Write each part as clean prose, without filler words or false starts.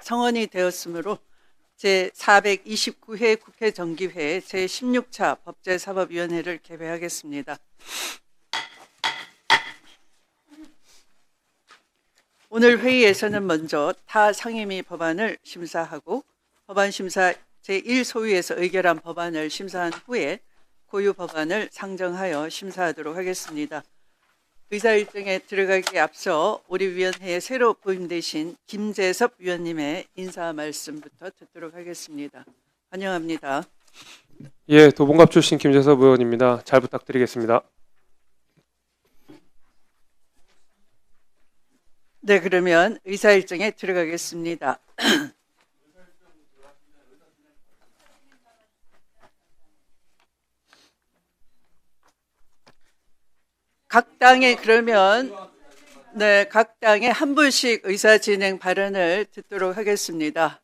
성원이 되었으므로 제429회 국회 정기회 제16차 법제사법위원회를 개회하겠습니다. 오늘 회의에서는 먼저 타 상임위 법안을 심사하고 법안 심사 제1소위에서 의결한 법안을 심사한 후에 고유 법안을 상정하여 심사하도록 하겠습니다. 의사 일정에 들어가기에 앞서 우리 위원회에 새로 부임되신 김재섭 위원님의 인사 말씀부터 듣도록 하겠습니다. 환영합니다. 예, 도봉갑 출신 김재섭 의원입니다. 잘 부탁드리겠습니다. 네, 그러면 의사 일정에 들어가겠습니다. 각 당에 그러면 각 당에 한 분씩 의사 진행 발언을 듣도록 하겠습니다.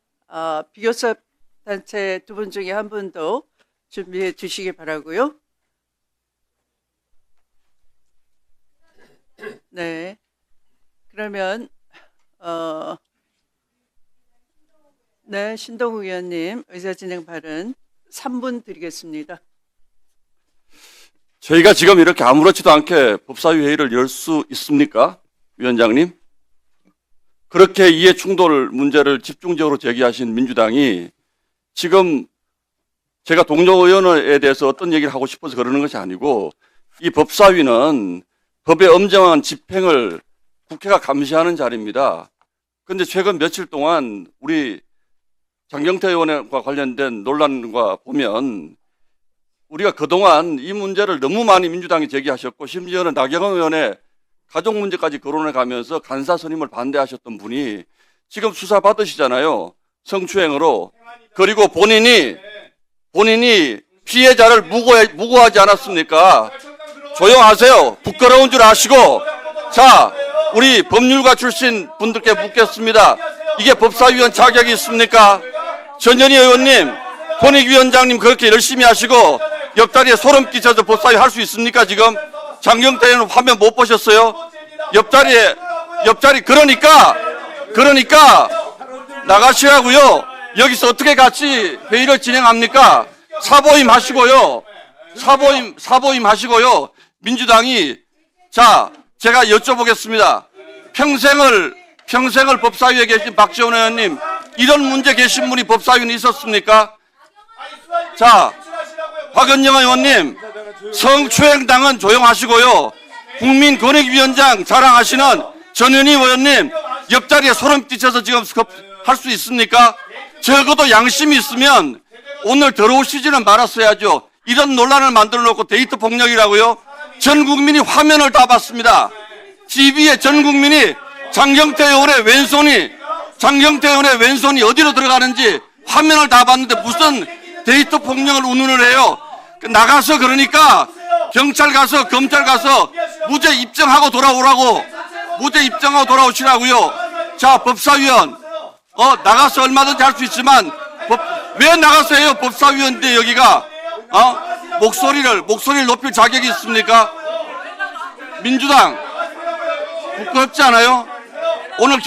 비교섭 단체 두 분 중에 한 분도 준비해 주시기 바라고요. 네, 그러면 신동욱 의원님 의사 진행 발언 3분 드리겠습니다. 저희가 지금 이렇게 아무렇지도 않게 법사위 회의를 열 수 있습니까? 위원장님? 그렇게 이해 충돌 문제를 집중적으로 제기하신 민주당이 지금 제가 동료 의원에 대해서 어떤 얘기를 하고 싶어서 그러는 것이 아니고 이 법사위는 법의 엄정한 집행을 국회가 감시하는 자리입니다. 그런데 최근 며칠 동안 우리 장경태 의원과 관련된 논란과 보면 우리가 그동안 이 문제를 너무 많이 민주당이 제기하셨고 심지어는 나경원 의원의 가족 문제까지 거론해 가면서 간사 선임을 반대하셨던 분이 지금 수사 받으시잖아요. 성추행으로. 그리고 본인이 피해자를 무고하지 않았습니까? 조용하세요. 부끄러운 줄 아시고. 자, 우리 법률가 출신 분들께 묻겠습니다. 이게 법사위원 자격이 있습니까? 전현희 의원님, 권익위원장님 그렇게 열심히 하시고 옆자리에 소름 끼쳐서 법사위 할 수 있습니까 지금? 장경태 의원은 화면 못 보셨어요? 옆자리 그러니까 나가시라고요. 여기서 어떻게 같이 회의를 진행합니까? 사보임 하시고요. 사보임 하시고요. 민주당이 자 제가 여쭤보겠습니다. 평생을 법사위에 계신 박지원 의원님 이런 문제 계신 분이 법사위는 있었습니까? 자 박은영 의원님 성추행당은 조용하시고요. 국민권익위원장 자랑하시는 전현희 의원님 옆자리에 소름 끼쳐서 지금 할 수 있습니까? 적어도 양심이 있으면 오늘 들어오시지는 말았어야죠. 이런 논란을 만들어 놓고 데이터 폭력이라고요? 전 국민이 화면을 다 봤습니다. TV에 전 국민이 장경태 의원의 왼손이 어디로 들어가는지 화면을 다 봤는데 무슨 데이터 폭력을 운운을 해요. 나가서 그러니까 경찰 가서 검찰 가서 무죄 입증하고 돌아오시라고요. 자 법사위원 나가서 얼마든지 할 수 있지만 왜 나가서 해요? 법사위원인데 여기가 목소리를 높일 자격이 있습니까? 민주당 부끄럽지 않아요? 오늘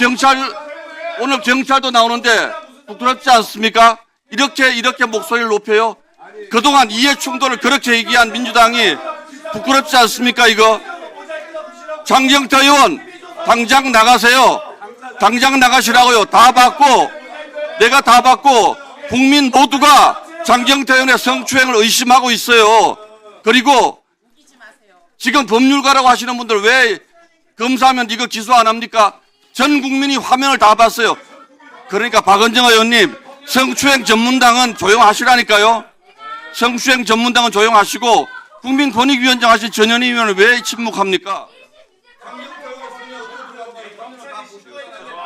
경찰도 나오는데 부끄럽지 않습니까? 이렇게 목소리를 높여요? 그동안 이해 충돌을 그렇게 얘기한 민주당이 부끄럽지 않습니까 이거? 장경태 의원 당장 나가세요. 당장 나가시라고요. 내가 다 받고 국민 모두가 장경태 의원의 성추행을 의심하고 있어요. 그리고 지금 법률가라고 하시는 분들 왜 검사하면 이거 기소 안 합니까? 전 국민이 화면을 다 봤어요. 그러니까 박은정 의원님 성추행 전문당은 조용하시라니까요. 성추행 전문당은 조용하시고 국민권익위원장 하신 전현희 의원은 왜 침묵합니까?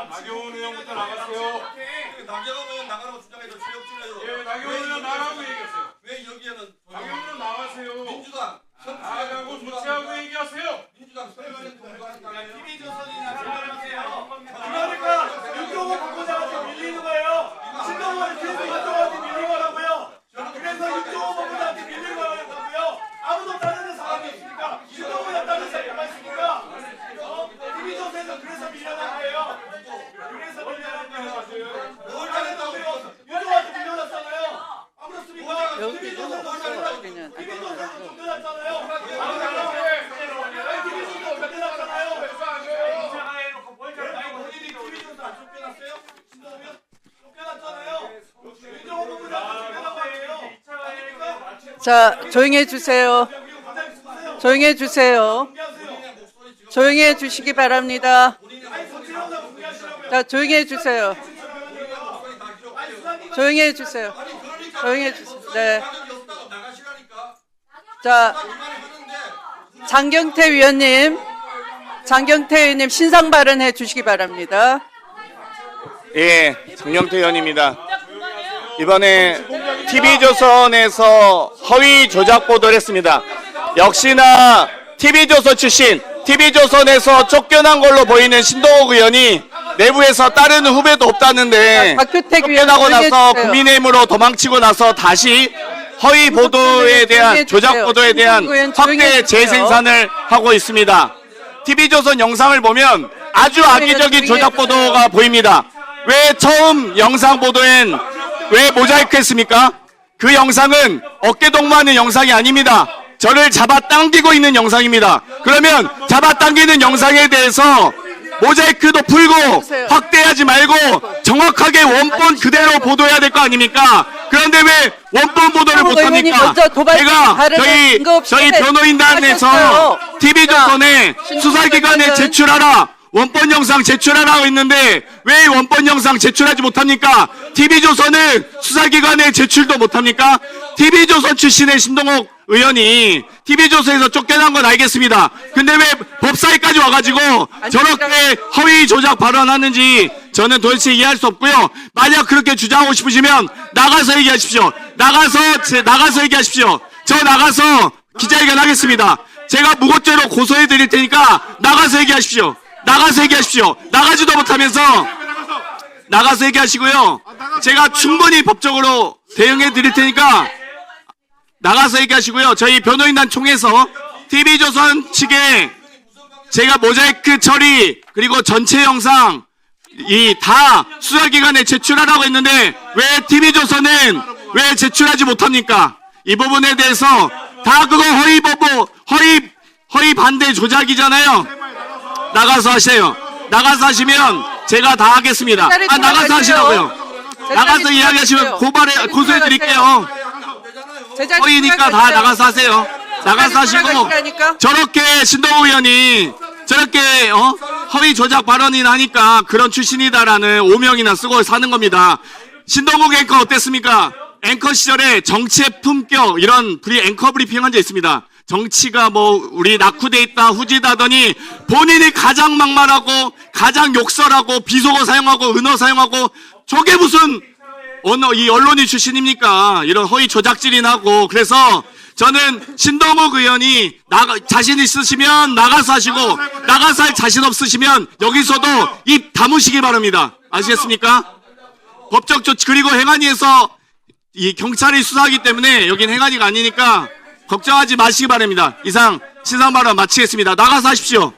나경원 의원부터 나가세요. 나경원 의원 나가라고 주장해서 최혁준에서. 예, 나경원 의원 나가라고 얘기했어요. 왜 여기에는 나경원 의원 나가세요. 민주당 나가고 조치하고 얘기하세요. 민주당 선거는 동조하는 당이에요. 김희조선이 나가세요. 그러니까 윤종호 본부장한테 밀리는 거예요. 신동훈 계속 윤종호한테 밀리는 거라고요. 그래서 윤종호 본부장한테 밀리는 거라고요. 아무도 다른 사람이 있습니까? 신동훈이 다른 사람이 있습니까? 김희조선에서 그래서 밀려난 거예요. 그래서 밀려난 거예요. 자, 조용히 해주세요. 조용히 해주세요. 조용히 해주시기 바랍니다. 자, 조용히 해주세요. 조용히 해주세요. 조용히 해주세요. 네. 자, 장경태 위원님, 신상 발언해 주시기 바랍니다. 예, 장경태 의원입니다. 이번에 TV조선에서 허위 조작 보도를 했습니다. 역시나 TV조선 출신, TV조선에서 쫓겨난 걸로 보이는 신동욱 의원이 내부에서 따르는 후배도 없다는데 박규택 위원 쫓겨나고 조용히 나서 해주세요. 국민의힘으로 도망치고 나서 다시 허위 보도에 대한, 조용히 조작 해주세요. 보도에 대한 신동욱 의원 조용히 확대 해주세요. 재생산을 하고 있습니다. TV조선 영상을 보면 아주 악의적인 조작 보도가 보입니다. 왜 처음 영상 보도엔 왜 모자이크 했습니까? 그 영상은 어깨 동무하는 영상이 아닙니다. 저를 잡아당기고 있는 영상입니다. 그러면 잡아당기는 영상에 대해서 모자이크도 풀고 확대하지 말고 정확하게 원본 그대로 보도해야 될 거 아닙니까? 그런데 왜 원본 보도를 신동욱 의원이 못합니까? 먼저 도발적 제가 발언을 근거 없이 저희 변호인단에서 하셨어요. TV조선에 자, 수사기관에 신동욱 제출하라, 원본 영상 제출하라고 했는데 왜 원본 영상 제출하지 못합니까? TV조선은 수사기관에 제출도 못합니까? TV조선 출신의 신동욱 의원이 TV조선에서 쫓겨난 건 알겠습니다. 근데 왜 법사위까지 와가지고 저렇게 허위 조작 발언하는지 저는 도대체 이해할 수 없고요. 만약 그렇게 주장하고 싶으시면 나가서 얘기하십시오. 나가서 얘기하십시오. 저 나가서 기자회견 하겠습니다. 제가 무고죄로 고소해 드릴 테니까 나가서 얘기하십시오. 나가서 얘기하십시오. 나가지도 못하면서 나가서 얘기하시고요. 제가 충분히 법적으로 대응해 드릴 테니까 나가서 얘기하시고요. 저희 변호인단 총회에서 TV조선 측에 제가 모자이크 처리 그리고 전체 영상 이 다 수사기관에 제출하라고 했는데 왜 TV조선은 왜 제출하지 못합니까? 이 부분에 대해서 다 그거 허위 보도, 허위 반대 조작이잖아요. 나가서 하세요. 나가서 하시면 제가 다 하겠습니다. 아, 나가서 하시라고요. 나가서 이야기하시면 고소해 드릴게요. 허위니까 다 나가서 하세요. 나가서 하시고 저렇게 신동욱 의원이 저렇게 허위 조작 발언이나 하니까 그런 출신이다라는 오명이나 쓰고 사는 겁니다. 신동욱 앵커 어땠습니까? 앵커 시절에 정치의 품격 이런 앵커 브리핑 한 적 있습니다. 정치가 뭐 우리 낙후돼 있다 후지다더니 본인이 가장 막말하고 가장 욕설하고 비속어 사용하고 은어 사용하고 저게 무슨 이 언론인 출신입니까? 이런 허위 조작질이나 하고. 그래서 저는 신동욱 의원이 자신 있으시면 나가서 하시고 나가서 할 자신 없으시면 여기서도 입 다무시기 바랍니다. 아시겠습니까? 법적 조치 그리고 행안위에서 이 경찰이 수사하기 때문에 여긴 행안위가 아니니까 걱정하지 마시기 바랍니다. 이상 신상 발언 마치겠습니다. 나가서 하십시오.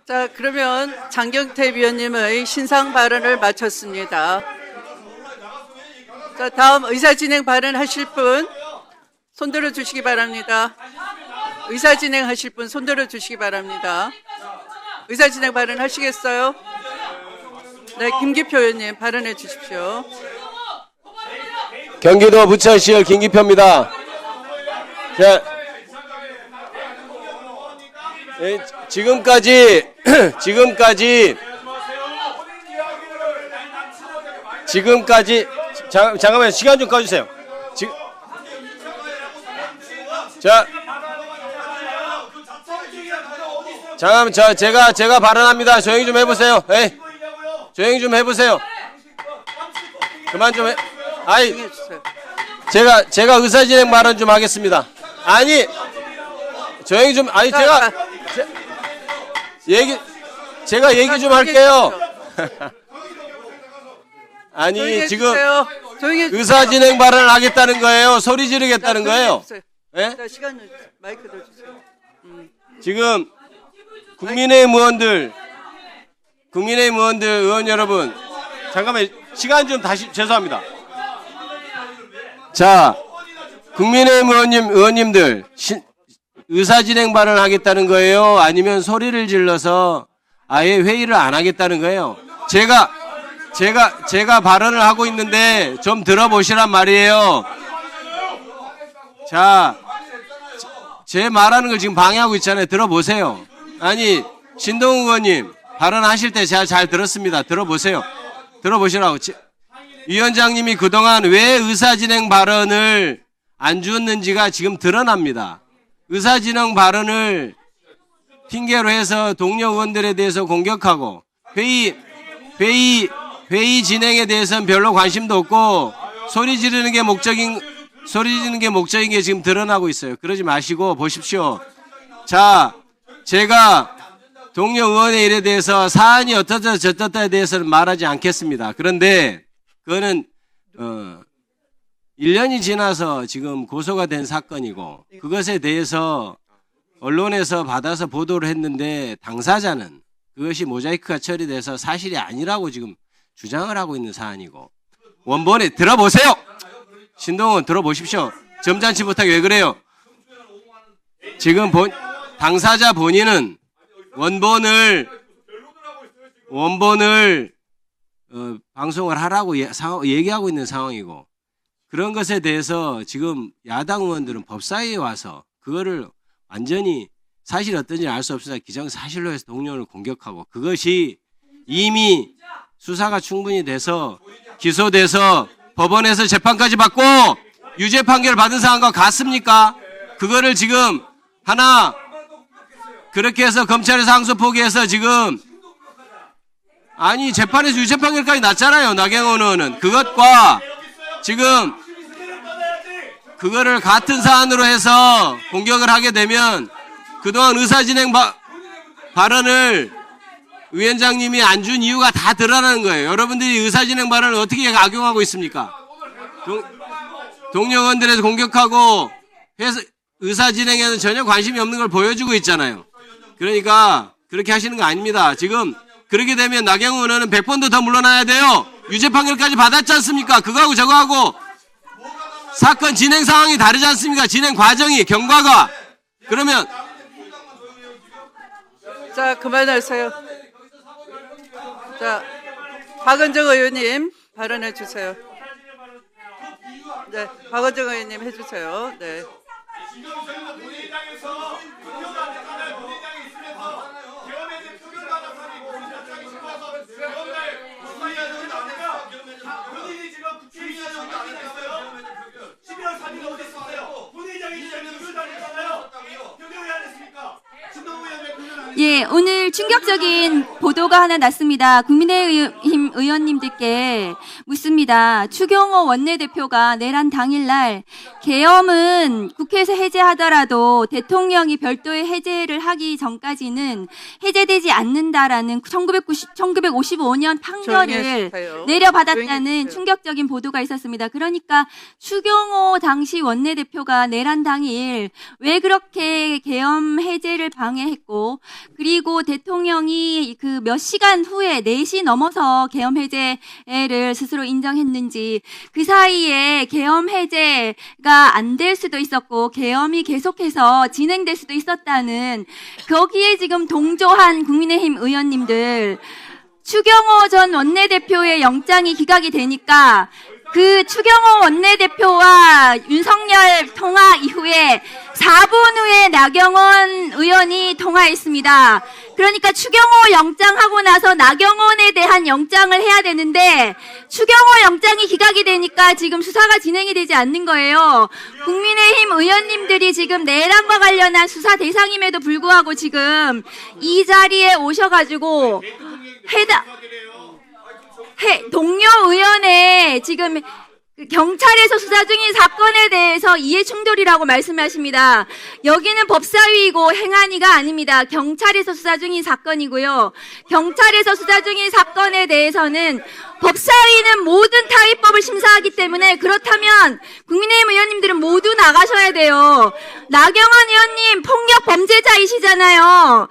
자, 그러면 장경태 위원님의 신상 발언을 마쳤습니다. 자, 다음 의사진행 발언하실 분 손들어 주시기 바랍니다. 의사진행 하실 분 손들어 주시기 바랍니다. 의사진행 발언 하시겠어요? 네, 김기표 의원님 발언해 주십시오. 경기도 부천시열 김기표입니다. 자, 지금까지 잠깐만 시간 좀 꺼주세요. 잠깐만 제가 발언합니다. 조용히 좀 해보세요. 에이, 조용히 좀 해보세요. 그만 좀 해. 아이, 제가 의사진행 발언 좀 하겠습니다. 아니, 조용히 좀, 아니, 제가 얘기 좀 할게요. 아니, 지금 의사진행 발언을 하겠다는 거예요? 소리 지르겠다는 거예요? 예? 자, 시간 마이크 더 주세요. 지금 국민의힘 의원들, 의원 여러분, 잠깐만, 시간 좀 다시, 죄송합니다. 자, 국민의힘 의원님들, 의사진행 발언을 하겠다는 거예요? 아니면 소리를 질러서 아예 회의를 안 하겠다는 거예요? 제가 발언을 하고 있는데 좀 들어보시란 말이에요. 자, 제 말하는 걸 지금 방해하고 있잖아요. 들어보세요. 아니, 신동욱 의원님 발언하실 때 제가 잘 들었습니다. 들어보세요. 들어보시라고. 위원장님이 그동안 왜 의사진행 발언을 안 주었는지가 지금 드러납니다. 의사진행 발언을 핑계로 해서 동료 의원들에 대해서 공격하고 회의 진행에 대해서는 별로 관심도 없고 소리 지르는 게 목적인 게 지금 드러나고 있어요. 그러지 마시고 보십시오. 자, 제가 동료 의원의 일에 대해서 사안이 어떻다 저떻다에 대해서는 말하지 않겠습니다. 그런데 그거는 1년이 지나서 지금 고소가 된 사건이고 그것에 대해서 언론에서 받아서 보도를 했는데 당사자는 그것이 모자이크가 처리돼서 사실이 아니라고 지금 주장을 하고 있는 사안이고 원본에 들어보세요. 신동훈 들어보십시오. 점잖지 못하게 왜 그래요? 지금 당사자 본인은 원본을 방송을 하라고 얘기하고 있는 상황이고 그런 것에 대해서 지금 야당 의원들은 법사위에 와서 그거를 완전히 사실이 어떤지 알 수 없으나 기정사실로 해서 동료를 공격하고 그것이 이미 수사가 충분히 돼서 기소돼서 법원에서 재판까지 받고 유죄 판결을 받은 상황과 같습니까? 그거를 지금 하나 그렇게 해서 검찰에서 항소 포기해서 지금 아니 재판에서 유죄 판결까지 났잖아요. 나경원 의원은 그것과 지금 그거를 같은 사안으로 해서 공격을 하게 되면 그동안 의사진행 발언을 위원장님이 안 준 이유가 다 드러나는 거예요. 여러분들이 의사진행 발언을 어떻게 악용하고 있습니까? 동료 의원들에서 공격하고 해서 의사진행에는 전혀 관심이 없는 걸 보여주고 있잖아요. 그러니까 그렇게 하시는 거 아닙니다. 지금 그렇게 되면 나경원 의원은 100번도 더 물러나야 돼요. 유죄 판결까지 받았지 않습니까? 그거하고 저거하고 사건 진행 상황이 다르지 않습니까? 진행 과정이 경과가. 그러면 자, 그만하세요. 자, 박은정 의원님 발언해 주세요. 네, 박은정 의원님 해주세요. 네. 본회의장에서 분명한 대상을 본회의장에 있으면서 개헌에 대해 표결받은 사람이 본회의장에 들어와서 개헌을 수사해야 되니까 본인이 지금 국회의장에 안 했어요. 12월 3일 어디 있었어요? 본회의장에 있으면 표결 안 했잖아요. 표결 왜 안 했습니까? 신동우 의원 왜 표결 안 했어요? 예, 오늘 충격적인 보도가 하나 났습니다. 국민의힘 의원님들께 묻습니다. 추경호 원내대표가 내란 당일날 계엄은 국회에서 해제하더라도 대통령이 별도의 해제를 하기 전까지는 해제되지 않는다라는 1955년 판결을 조용히 내려받았다는 해주세요. 충격적인 보도가 있었습니다. 그러니까 추경호 당시 원내대표가 내란 당일 왜 그렇게 계엄 해제를 방해했고 그리고 대통령이 그 몇 시간 후에 4시 넘어서 계엄 해제를 스스로 인정했는지 그 사이에 계엄 해제가 안 될 수도 있었고 계엄이 계속해서 진행될 수도 있었다는 거기에 지금 동조한 국민의힘 의원님들 추경호 전 원내대표의 영장이 기각이 되니까 그 추경호 원내대표와 윤석열 통화 이후에 4분 후에 나경원 의원이 통화했습니다. 그러니까 추경호 영장하고 나서 나경원에 대한 영장을 해야 되는데 추경호 영장이 기각이 되니까 지금 수사가 진행이 되지 않는 거예요. 국민의힘 의원님들이 지금 내란과 관련한 수사 대상임에도 불구하고 지금 이 자리에 오셔가지고 동료 의원의 지금 경찰에서 수사 중인 사건에 대해서 이해 충돌이라고 말씀하십니다. 여기는 법사위이고 행안위가 아닙니다. 경찰에서 수사 중인 사건이고요. 경찰에서 수사 중인 사건에 대해서는 법사위는 모든 타의법을 심사하기 때문에 그렇다면 국민의힘 의원님들은 모두 나가셔야 돼요. 나경원 의원님 폭력 범죄자이시잖아요.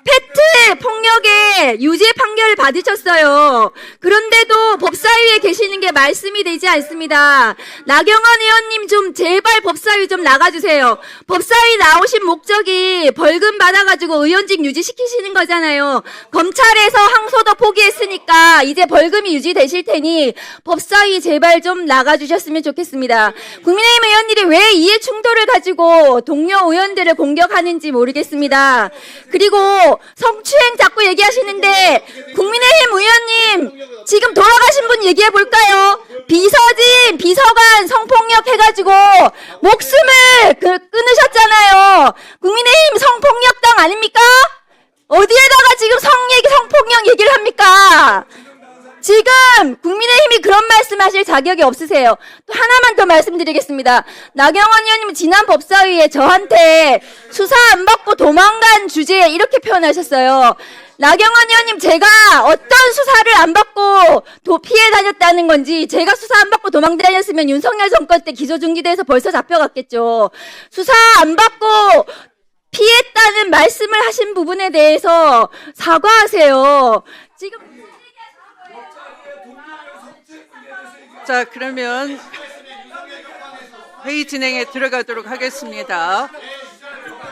페트 폭력의 유죄 판결을 받으셨어요. 그런데도 법사위에 계시는 게 말씀이 되지 않습니다. 나경원 의원님 좀 제발 법사위 좀 나가주세요. 법사위 나오신 목적이 벌금 받아가지고 의원직 유지시키시는 거잖아요. 검찰에서 항소도 포기했으니까 이제 벌금이 유지되실 테니 법사위 제발 좀 나가주셨으면 좋겠습니다. 국민의힘 의원들이 왜 이해 충돌을 가지고 동료 의원들을 공격하는지 모르겠습니다. 그리고 성추행 자꾸 얘기하시는데 국민의힘 의원님 지금 돌아가신 분 얘기해 볼까요? 비서진, 비서관 성폭력 해가지고 목숨을 끊으셨잖아요. 국민의힘 성폭력당 아닙니까? 어디에다가 지금 성폭력 얘기를 합니까? 지금 국민의힘이 그런 말씀하실 자격이 없으세요. 또 하나만 더 말씀드리겠습니다. 나경원 의원님은 지난 법사위에 저한테 수사 안 받고 도망간 주제에 이렇게 표현하셨어요. 나경원 의원님, 제가 어떤 수사를 안 받고 피해 다녔다는 건지, 제가 수사 안 받고 도망 다녔으면 윤석열 정권 때 기소중지돼서 벌써 잡혀갔겠죠. 수사 안 받고 피했다는 말씀을 하신 부분에 대해서 사과하세요. 지금 자, 그러면 회의 진행에 들어가도록 하겠습니다.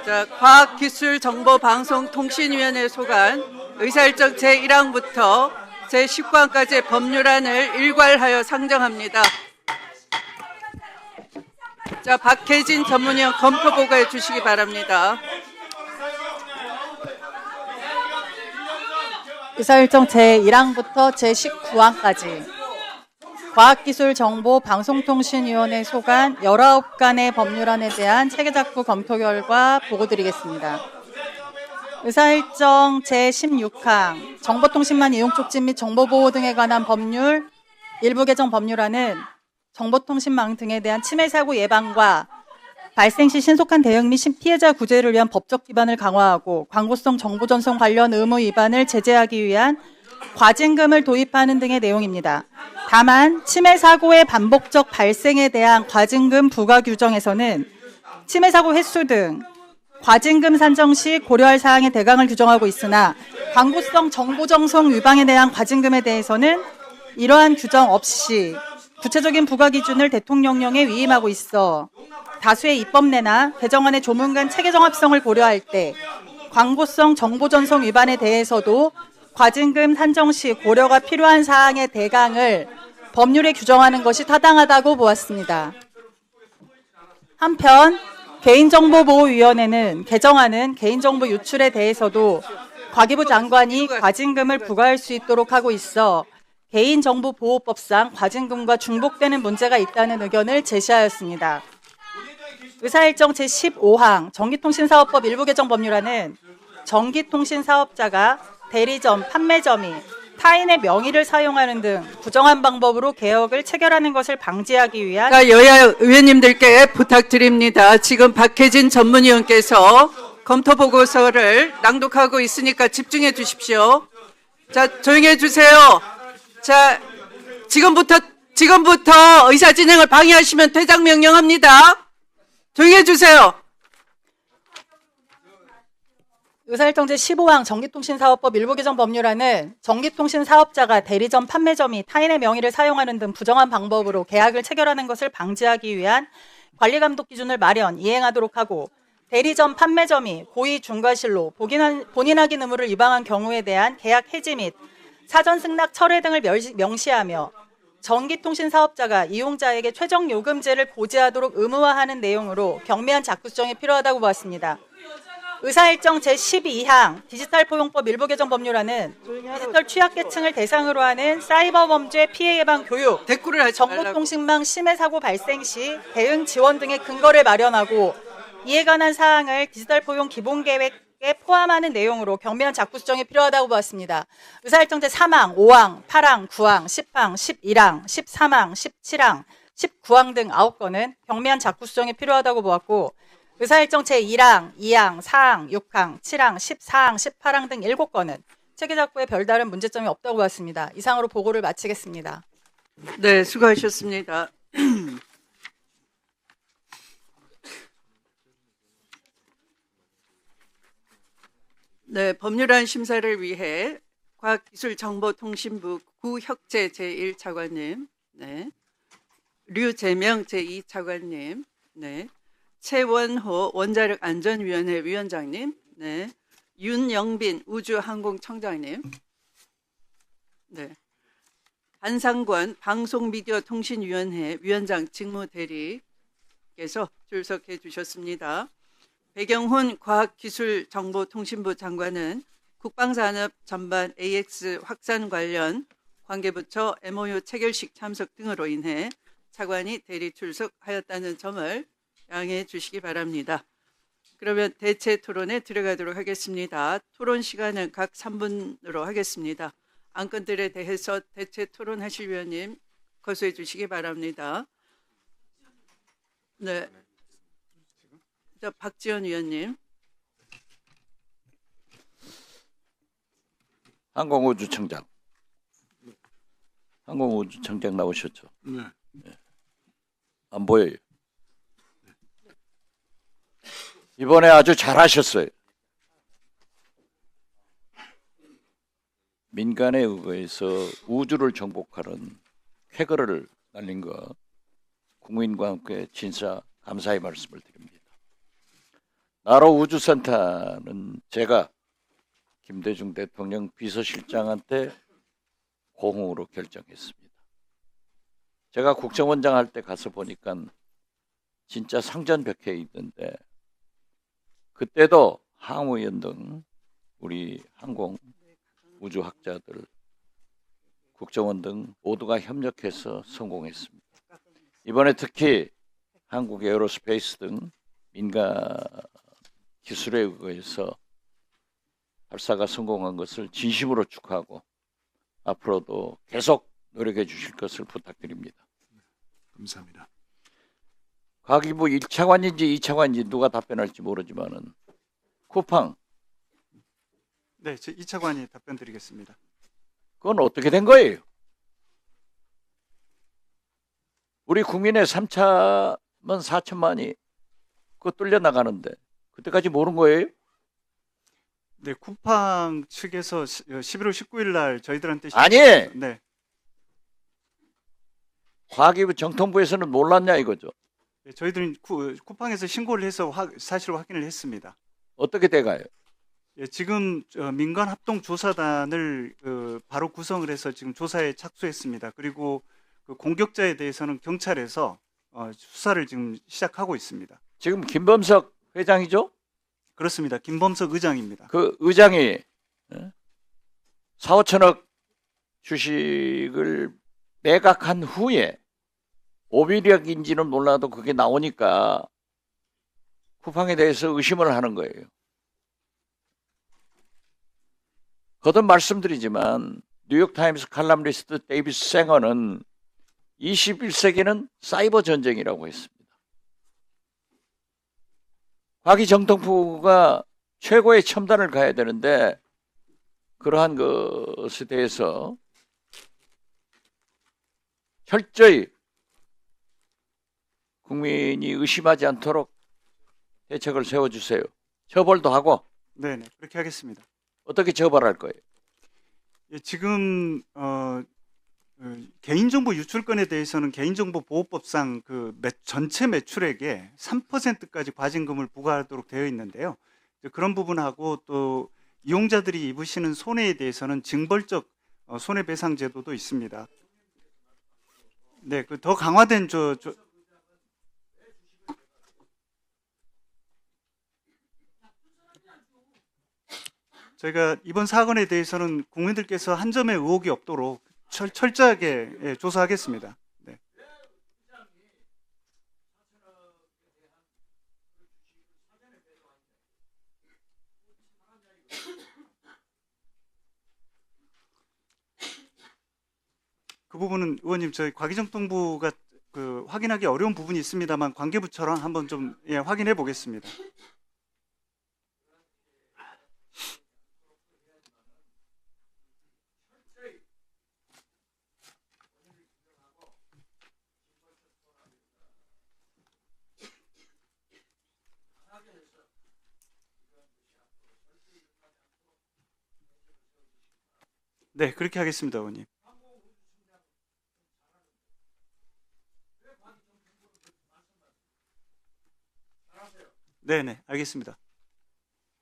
자, 과학기술정보방송통신위원회 소관 의사일정 제1항부터 제19항까지의 법률안을 일괄하여 상정합니다. 자, 박혜진 전문위원 검토 보고해 주시기 바랍니다. 의사일정 제1항부터 제19항까지 과학기술정보방송통신위원회 소관 19간의 법률안에 대한 체계작부 검토 결과 보고드리겠습니다. 의사일정 제16항 정보통신망 이용 촉진 및 정보보호 등에 관한 법률 일부 개정 법률안은 정보통신망 등에 대한 침해 사고 예방과 발생 시 신속한 대응 및 피해자 구제를 위한 법적 기반을 강화하고 광고성 정보 전송 관련 의무 위반을 제재하기 위한 과징금을 도입하는 등의 내용입니다. 다만 침해 사고의 반복적 발생에 대한 과징금 부과 규정에서는 침해 사고 횟수 등 과징금 산정 시 고려할 사항의 대강을 규정하고 있으나 광고성 정보 전송 위반에 대한 과징금에 대해서는 이러한 규정 없이 구체적인 부과 기준을 대통령령에 위임하고 있어 다수의 입법례나 개정안의 조문간 체계 정합성을 고려할 때 광고성 정보 전송 위반에 대해서도 과징금 산정 시 고려가 필요한 사항의 대강을 법률에 규정하는 것이 타당하다고 보았습니다. 한편 개인정보보호위원회는 개정안은 개인정보 유출에 대해서도 과기부 장관이 과징금을 부과할 수 있도록 하고 있어 개인정보보호법상 과징금과 중복되는 문제가 있다는 의견을 제시하였습니다. 의사일정 제15항 전기통신사업법 일부 개정 법률안은 전기통신사업자가 대리점, 판매점이 타인의 명의를 사용하는 등 부정한 방법으로 개혁을 체결하는 것을 방지하기 위한 여야 의원님들께 부탁드립니다. 지금 박혜진 전문위원께서 검토 보고서를 낭독하고 있으니까 집중해 주십시오. 자, 조용해 주세요. 자, 지금부터 의사 진행을 방해하시면 퇴장 명령합니다. 조용해 주세요. 의사일정 제15항 전기통신사업법 일부 개정 법률안은 전기통신사업자가 대리점, 판매점이 타인의 명의를 사용하는 등 부정한 방법으로 계약을 체결하는 것을 방지하기 위한 관리감독 기준을 마련, 이행하도록 하고 대리점, 판매점이 고의 중과실로 본인 확인 의무를 위반한 경우에 대한 계약 해지 및 사전 승낙 철회 등을 명시하며 전기통신사업자가 이용자에게 최종 요금제를 고지하도록 의무화하는 내용으로 경미한 작구성이 필요하다고 보았습니다. 의사일정 제12항 디지털포용법 일부 개정 법률안은 디지털 취약계층을 대상으로 하는 사이버 범죄 피해 예방 교육, 정보통신망 심해 사고 발생 시 대응 지원 등의 근거를 마련하고 이에 관한 사항을 디지털포용 기본계획에 포함하는 내용으로 경미한 작구수정이 필요하다고 보았습니다. 의사일정 제3항, 5항, 8항, 9항, 10항, 11항, 13항, 17항, 19항 등 9건은 경미한 작구수정이 필요하다고 보았고 의사일정 제1항, 2항, 4항, 6항, 7항, 14항, 18항 등 7건은 체계작구에 별다른 문제점이 없다고 봤습니다. 이상으로 보고를 마치겠습니다. 네, 수고하셨습니다. 네, 법률안 심사를 위해 과학기술정보통신부 구혁재 제1차관님, 네, 류재명 제2차관님, 네, 최원호 원자력안전위원회 위원장님, 네, 윤영빈 우주항공청장님, 네, 한상권 방송미디어통신위원회 위원장 직무대리께서 출석해 주셨습니다. 배경훈 과학기술정보통신부 장관은 국방산업 전반 AX 확산 관련 관계부처 MOU 체결식 참석 등으로 인해 차관이 대리 출석하였다는 점을 양해해 주시기 바랍니다. 그러면 대체 토론에 들어가도록 하겠습니다. 토론 시간은 각 3분으로 하겠습니다. 안건들에 대해서 대체 토론하실 위원님 거수해 주시기 바랍니다. 네. 박지원 위원님. 항공우주청장. 항공우주청장 나오셨죠? 네. 안 보여요. 이번에 아주 잘하셨어요. 민간에 의해서 우주를 정복하는 쾌거를 날린 거 국민과 함께 진짜 감사의 말씀을 드립니다. 나로 우주센터는 제가 김대중 대통령 비서실장한테 공으로 결정했습니다. 제가 국정원장 할 때 가서 보니까 진짜 상전벽해에 있는데 그때도 항우위원 등 우리 항공 우주학자들 국정원 등 모두가 협력해서 성공했습니다. 이번에 특히 한국 에어로스페이스 등 민간 기술에 의해서 발사가 성공한 것을 진심으로 축하하고 앞으로도 계속 노력해 주실 것을 부탁드립니다. 감사합니다. 과기부 1차관인지 2차관인지 누가 답변할지 모르지만은 쿠팡 네, 제 2차관이 답변 드리겠습니다. 그건 어떻게 된 거예요? 우리 국민의 3차만 4천만이 그거 뚫려 나가는데 그때까지 모른 거예요? 네, 쿠팡 측에서 11월 19일 날 저희들한테 아니! 네. 과기부 정통부에서는 몰랐냐 이거죠. 네, 저희들은 쿠팡에서 신고를 해서 사실을 확인을 했습니다. 어떻게 돼가요? 예, 지금 민간 합동 조사단을 바로 구성을 해서 지금 조사에 착수했습니다. 그리고 그 공격자에 대해서는 경찰에서 수사를 지금 시작하고 있습니다. 지금 김범석 회장이죠? 그렇습니다. 김범석 의장입니다. 그 의장이 4, 5천억 주식을 매각한 후에 오비력인지는 몰라도 그게 나오니까 쿠팡에 대해서 의심을 하는 거예요. 거듭 말씀드리지만 뉴욕타임스 칼럼니스트 데이비스 생어는 21세기는 사이버 전쟁이라고 했습니다. 과기정통부가 최고의 첨단을 가야 되는데 그러한 것에 대해서 철저히 국민이 의심하지 않도록 대책을 세워주세요. 처벌도 하고. 네네, 그렇게 하겠습니다. 어떻게 처벌할 거예요? 예, 지금 개인정보 유출건에 대해서는 개인정보보호법상 전체 매출액의 3%까지 과징금을 부과하도록 되어 있는데요. 그런 부분하고 또 이용자들이 입으시는 손해에 대해서는 징벌적 손해배상 제도도 있습니다. 네, 그 더 강화된 저희가 이번 사건에 대해서는 국민들께서 한 점의 의혹이 없도록 철저하게 조사하겠습니다. 네. 그 부분은 의원님 저희 과기정통부가 확인하기 어려운 부분이 있습니다만 관계부처랑 한번 좀 확인해 보겠습니다. 네, 그렇게 하겠습니다, 의원님. 네, 알겠습니다.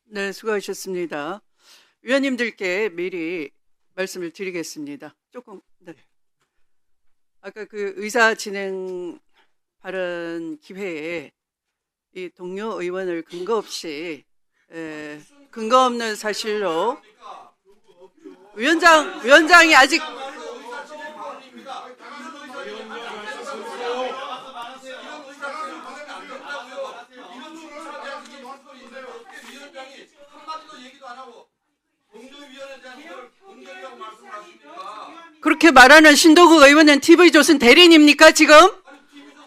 네, 수고하셨습니다. 위원님들께 미리 말씀을 드리겠습니다. 조금, 네. 아까 그 의사 진행 발언 기회에 이 동료 의원을 근거 없이, 근거 없는 사실로 위원장이 아직 그렇게 말하는 신동욱 의원은 TV조선 대리인입니까, 지금?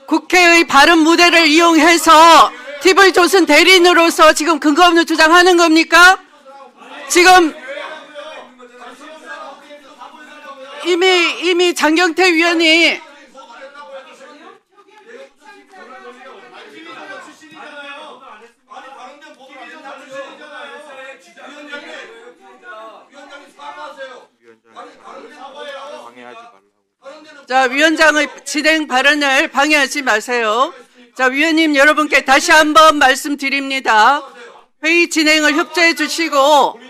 국회의 발언 무대를 이용해서 TV조선 대리인으로서 지금 근거 없는 주장하는 겁니까? 지금 이미 장경태 위원이 자, 위원장의 진행 발언을 방해하지 마세요. 자, 위원님 여러분께 다시 한번 말씀드립니다. 회의 진행을 협조해 주시고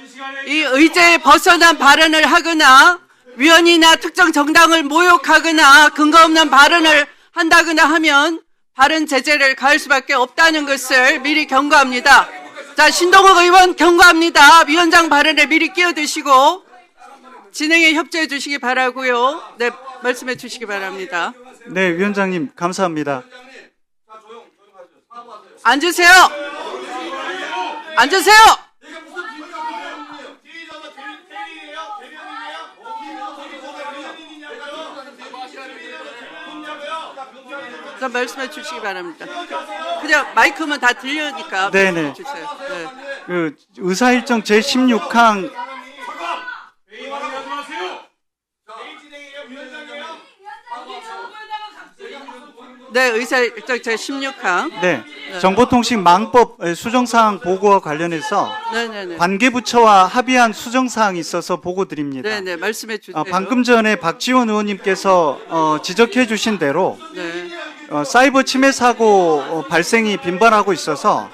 이 의제에 벗어난 발언을 하거나 위원이나 특정 정당을 모욕하거나 근거 없는 발언을 한다거나 하면 발언 제재를 가할 수밖에 없다는 것을 미리 경고합니다. 자, 신동욱 의원 경고합니다. 위원장 발언에 미리 끼어드시고 진행에 협조해 주시기 바라고요. 네, 말씀해 주시기 바랍니다. 네, 위원장님 감사합니다. 앉으세요. 앉으세요. 자, 말씀해 주시기 바랍니다. 그냥 마이크만 다 들려니까 네네. 주세요. 네. 그 의사 일정 제16항 네, 의사 일정 제16항. 네, 정보통신망법 수정사항 보고와 관련해서 네네네. 관계부처와 합의한 수정사항이 있어서 보고드립니다. 네네, 말씀해 주세요. 방금 전에 박지원 의원님께서 지적해 주신 대로 네. 사이버 침해 사고 발생이 빈번하고 있어서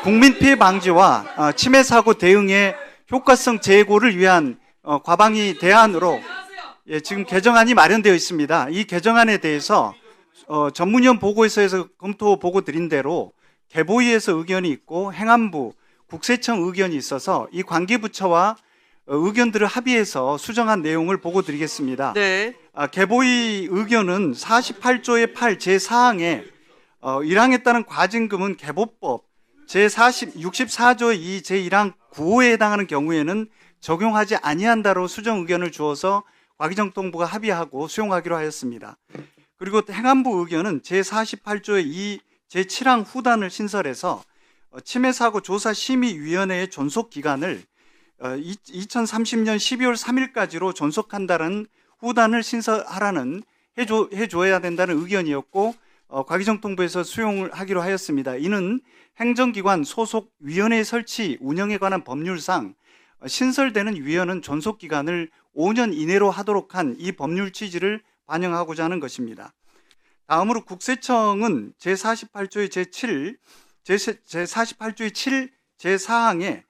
국민 피해 방지와 침해 사고 대응의 효과성 제고를 위한 과방위 대안으로 지금 개정안이 마련되어 있습니다. 이 개정안에 대해서 전문위원 보고에서 검토 보고 드린 대로 개보위에서 의견이 있고 행안부, 국세청 의견이 있어서 이 관계부처와 의견들을 합의해서 수정한 내용을 보고 드리겠습니다. 네. 개보위 의견은 48조의 8 제4항에 1항에 따른 과징금은 개보법 제64조의 2 제1항 9호에 해당하는 경우에는 적용하지 아니한다로 수정 의견을 주어서 과기정통부가 합의하고 수용하기로 하였습니다. 그리고 행안부 의견은 제48조의 2 제7항 후단을 신설해서 침해사고 조사심의위원회의 존속기간을 2030년 12월 3일까지로 존속한다는 후단을 신설하라는 해줘야 된다는 의견이었고 과기정통부에서 수용을 하기로 하였습니다. 이는 행정기관 소속 위원회 설치 운영에 관한 법률상 신설되는 위원은 존속기간을 5년 이내로 하도록 한 이 법률 취지를 반영하고자 하는 것입니다. 다음으로 국세청은 제48조의 제7, 제48조의 7, 제4항에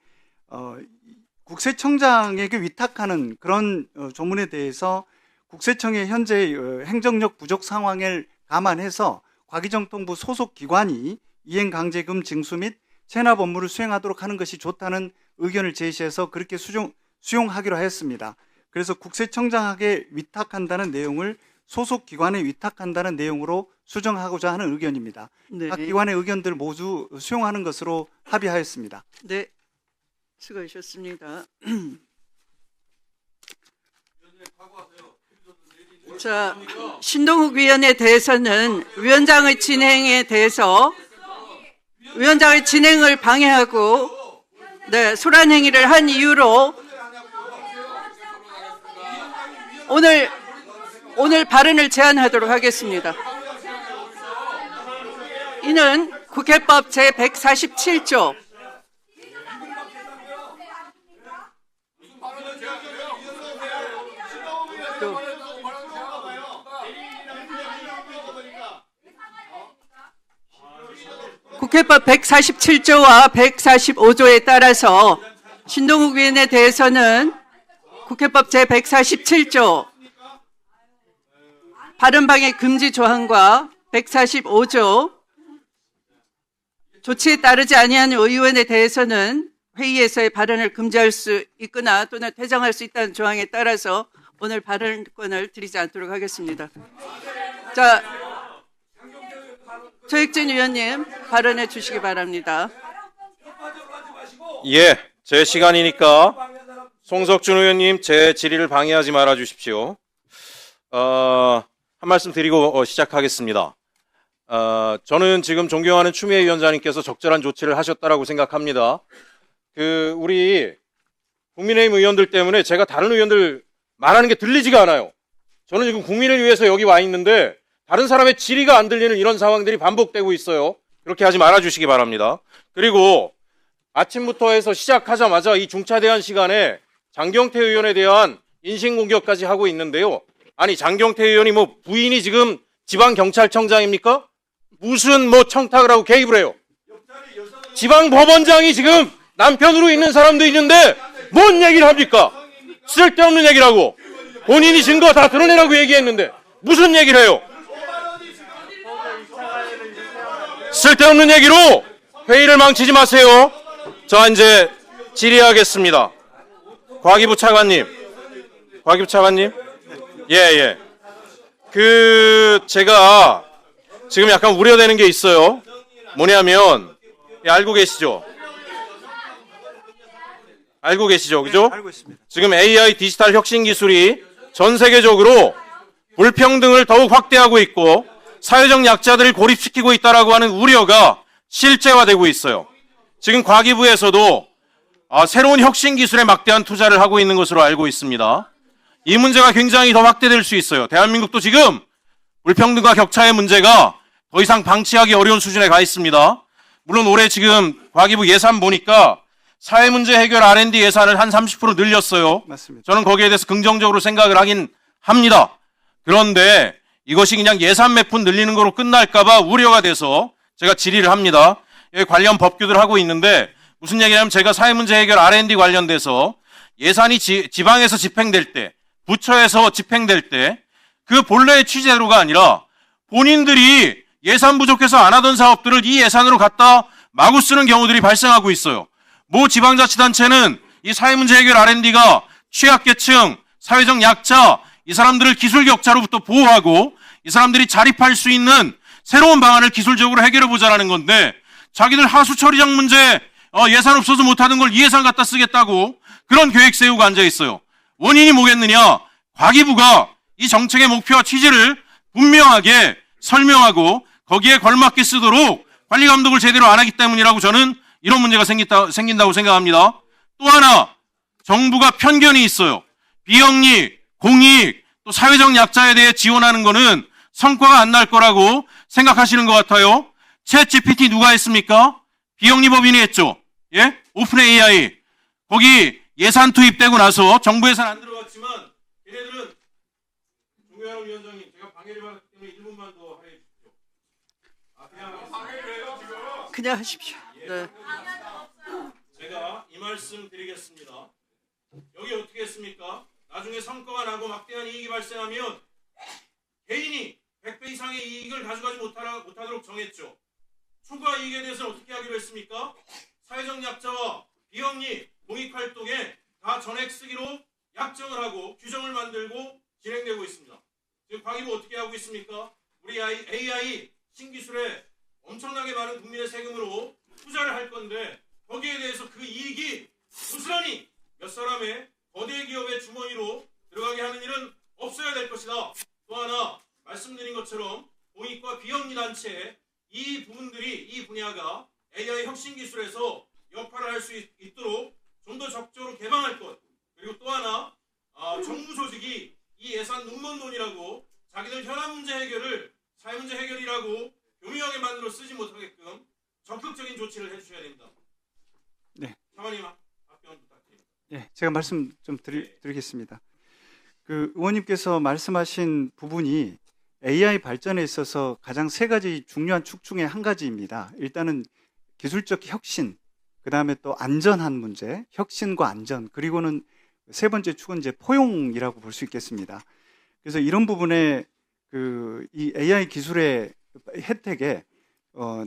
국세청장에게 위탁하는 그런 조문에 대해서 국세청의 현재 행정력 부족 상황을 감안해서 과기정통부 소속 기관이 이행강제금 징수 및 체납 업무를 수행하도록 하는 것이 좋다는 의견을 제시해서 그렇게 수용하기로 하였습니다. 그래서 국세청장에게 위탁한다는 내용을 소속 기관에 위탁한다는 내용으로 수정하고자 하는 의견입니다. 네. 각 기관의 의견들 모두 수용하는 것으로 합의하였습니다. 네. 수고하셨습니다. 자, 신동욱 위원에 대해서는 위원장의 진행에 대해서 위원장의 진행을 방해하고 네, 소란 행위를 한 이유로 오늘 발언을 제한하도록 하겠습니다. 이는 국회법 제147조 또 국회법 147조와 145조에 따라서 신동욱 의원에 대해서는 국회법 제147조 발언방해 금지 조항과 145조 조치에 따르지 아니한 의원에 대해서는 회의에서의 발언을 금지할 수 있거나 또는 퇴장할 수 있다는 조항에 따라서 오늘 발언권을 드리지 않도록 하겠습니다. 자, 조혁진 의원님 발언해 주시기 바랍니다. 예, 제 시간이니까 송석준 의원님 제 질의를 방해하지 말아 주십시오. 한 말씀 드리고 시작하겠습니다. 저는 지금 존경하는 추미애 위원장님께서 적절한 조치를 하셨다라고 생각합니다. 우리 국민의힘 의원들 때문에 제가 다른 의원들 말하는 게 들리지가 않아요. 저는 지금 국민을 위해서 여기 와 있는데 다른 사람의 질의가 안 들리는 이런 상황들이 반복되고 있어요. 그렇게 하지 말아 주시기 바랍니다. 그리고 아침부터 해서 시작하자마자 이 중차대한 시간에 장경태 의원에 대한 인신공격까지 하고 있는데요. 아니, 장경태 의원이 뭐 부인이 지금 지방경찰청장입니까? 무슨 뭐 청탁을 하고 개입을 해요. 지방법원장이 지금 남편으로 있는 사람도 있는데 뭔 얘기를 합니까? 쓸데없는 얘기를 하고 본인이 증거 다 드러내라고 얘기했는데 무슨 얘기를 해요? 쓸데없는 얘기로 회의를 망치지 마세요. 저 이제 질의하겠습니다. 과기부 차관님. 예. 제가 지금 약간 우려되는 게 있어요. 뭐냐면, 알고 계시죠? 그죠? 알고 있습니다. 지금 AI 디지털 혁신 기술이 전 세계적으로 불평등을 더욱 확대하고 있고 사회적 약자들을 고립시키고 있다라고 하는 우려가 실제화되고 있어요. 지금 과기부에서도 새로운 혁신 기술에 막대한 투자를 하고 있는 것으로 알고 있습니다. 이 문제가 굉장히 더 확대될 수 있어요. 대한민국도 지금 불평등과 격차의 문제가 더 이상 방치하기 어려운 수준에 가 있습니다. 물론 올해 지금 과기부 예산 보니까 사회문제 해결 R&D 예산을 한 30% 늘렸어요. 맞습니다. 저는 거기에 대해서 긍정적으로 생각을 하긴 합니다. 그런데 이것이 그냥 예산 몇 푼 늘리는 거로 끝날까봐 우려가 돼서 제가 질의를 합니다. 관련 법규들 하고 있는데 무슨 얘기냐면 제가 사회문제 해결 R&D 관련돼서 예산이 지방에서 집행될 때, 부처에서 집행될 때 그 본래의 취지대로가 아니라 본인들이 예산 부족해서 안 하던 사업들을 이 예산으로 갖다 마구 쓰는 경우들이 발생하고 있어요. 모 지방자치단체는 이 사회문제 해결 R&D가 취약계층, 사회적 약자, 이 사람들을 기술 격차로부터 보호하고 이 사람들이 자립할 수 있는 새로운 방안을 기술적으로 해결해보자라는 건데 자기들 하수 처리장 문제 예산 없어서 못하는 걸 이 예산 갖다 쓰겠다고 그런 계획 세우고 앉아있어요. 원인이 뭐겠느냐? 과기부가 이 정책의 목표와 취지를 분명하게 설명하고 거기에 걸맞게 쓰도록 관리 감독을 제대로 안 하기 때문이라고 저는 이런 문제가 생긴다고 생각합니다. 또 하나, 정부가 편견이 있어요. 비영리, 공익, 또 사회적 약자에 대해 지원하는 거는 성과가 안 날 거라고 생각하시는 것 같아요. 챗 GPT 누가 했습니까? 비영리 법인이 했죠. 예? 오픈 AI. 거기 예산 투입되고 나서 정부 예산 안 들어갔지만 얘네들은 종교하는 위원장님 제가 방해를 받기 때문에 1분만 더 할애해 주십시오. 그냥 하십시오. 네. 제가 이 말씀 드리겠습니다. 여기 어떻게 했습니까? 나중에 성과가 나고 막대한 이익이 발생하면 개인이 100배 이상의 이익을 가져가지 못하도록 정했죠. 추가 이익에 대해서는 어떻게 하기로 했습니까? 사회적 약자와 비영리, 공익활동에 다 전액 쓰기로 약정을 하고 규정을 만들고 진행되고 있습니다. 지금 과기부 어떻게 하고 있습니까? 우리 AI 신기술에 엄청나게 많은 국민의 세금으로 투자를 할 건데 거기에 대해서 그 이익이 부스란히 몇 사람의 거대 기업의 주머니로 들어가게 하는 일은 없어야 될 것이다. 또 하나 말씀드린 것처럼 공익과 비영리 단체 이 부분들이 이 분야가 AI 혁신 기술에서 역할을 할 수 있도록 좀 더 적극적으로 개방할 것. 그리고 또 하나 정부 조직이 이 예산 눈먼 돈이라고 자기들 현안 문제 해결을 사회 문제 해결이라고 교묘하게 만들어 쓰지 못하게끔 적극적인 조치를 해주셔야 됩니다. 네. 차관님 답변 부탁드립니다. 예, 제가 말씀 좀 드리겠습니다. 그 의원님께서 말씀하신 부분이 AI 발전에 있어서 가장 세 가지 중요한 축 중에 한 가지입니다. 일단은 기술적 혁신, 그 다음에 또 안전한 문제, 혁신과 안전, 그리고는 세 번째 축은 이제 포용이라고 볼 수 있겠습니다. 그래서 이런 부분에 이 AI 기술의 혜택에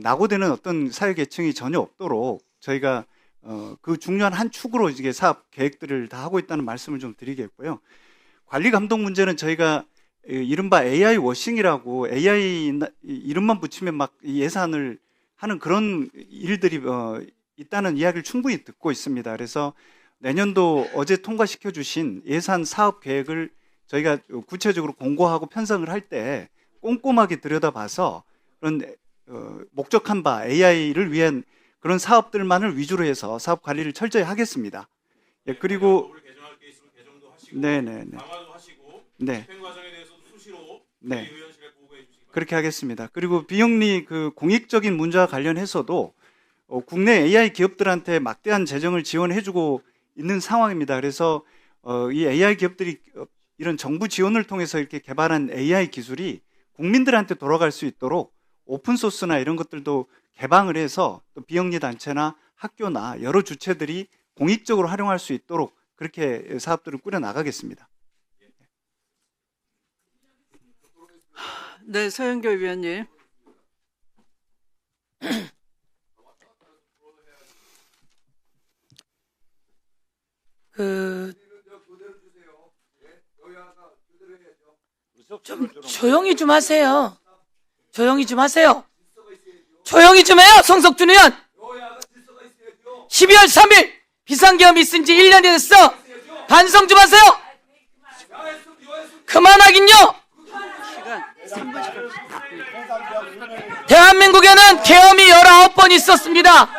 낙오되는 어떤 사회 계층이 전혀 없도록 저희가 그 중요한 한 축으로 이게 사업 계획들을 다 하고 있다는 말씀을 좀 드리겠고요. 관리 감독 문제는 저희가 이른바 AI 워싱이라고 AI 이름만 붙이면 막 예산을 하는 그런 일들이 있다는 이야기를 충분히 듣고 있습니다. 그래서 내년도 어제 통과시켜 주신 예산 사업 계획을 저희가 구체적으로 공고하고 편성을 할 때 꼼꼼하게 들여다봐서 그런 목적한 바 AI를 위한 그런 사업들만을 위주로 해서 사업 관리를 철저히 하겠습니다. 예, 그리고 법을 개정할 게 있으면 개정도 하시고 네네네. 강화도 하시고 네. 집행 과정에 대해서도 수시로 네. 저희 의원실에 보고해 주시기 바랍니다. 그렇게 하겠습니다. 그리고 비영리 그 공익적인 문제와 관련해서도 국내 AI 기업들한테 막대한 재정을 지원해주고 있는 상황입니다. 그래서 이 AI 기업들이 이런 정부 지원을 통해서 이렇게 개발한 AI 기술이 국민들한테 돌아갈 수 있도록 오픈 소스나 이런 것들도 개방을 해서 또 비영리 단체나 학교나 여러 주체들이 공익적으로 활용할 수 있도록 그렇게 사업들을 꾸려 나가겠습니다. 네, 서영교 위원님. 좀 조용히 좀 하세요. 조용히 좀 하세요. 조용히 좀 해요, 송석준 의원. 12월 3일 비상계엄이 있은 지 1년이 됐어. 반성 좀 하세요. 그만하긴요. 시간 3분씩. 대한민국에는 계엄이 19번 있었습니다.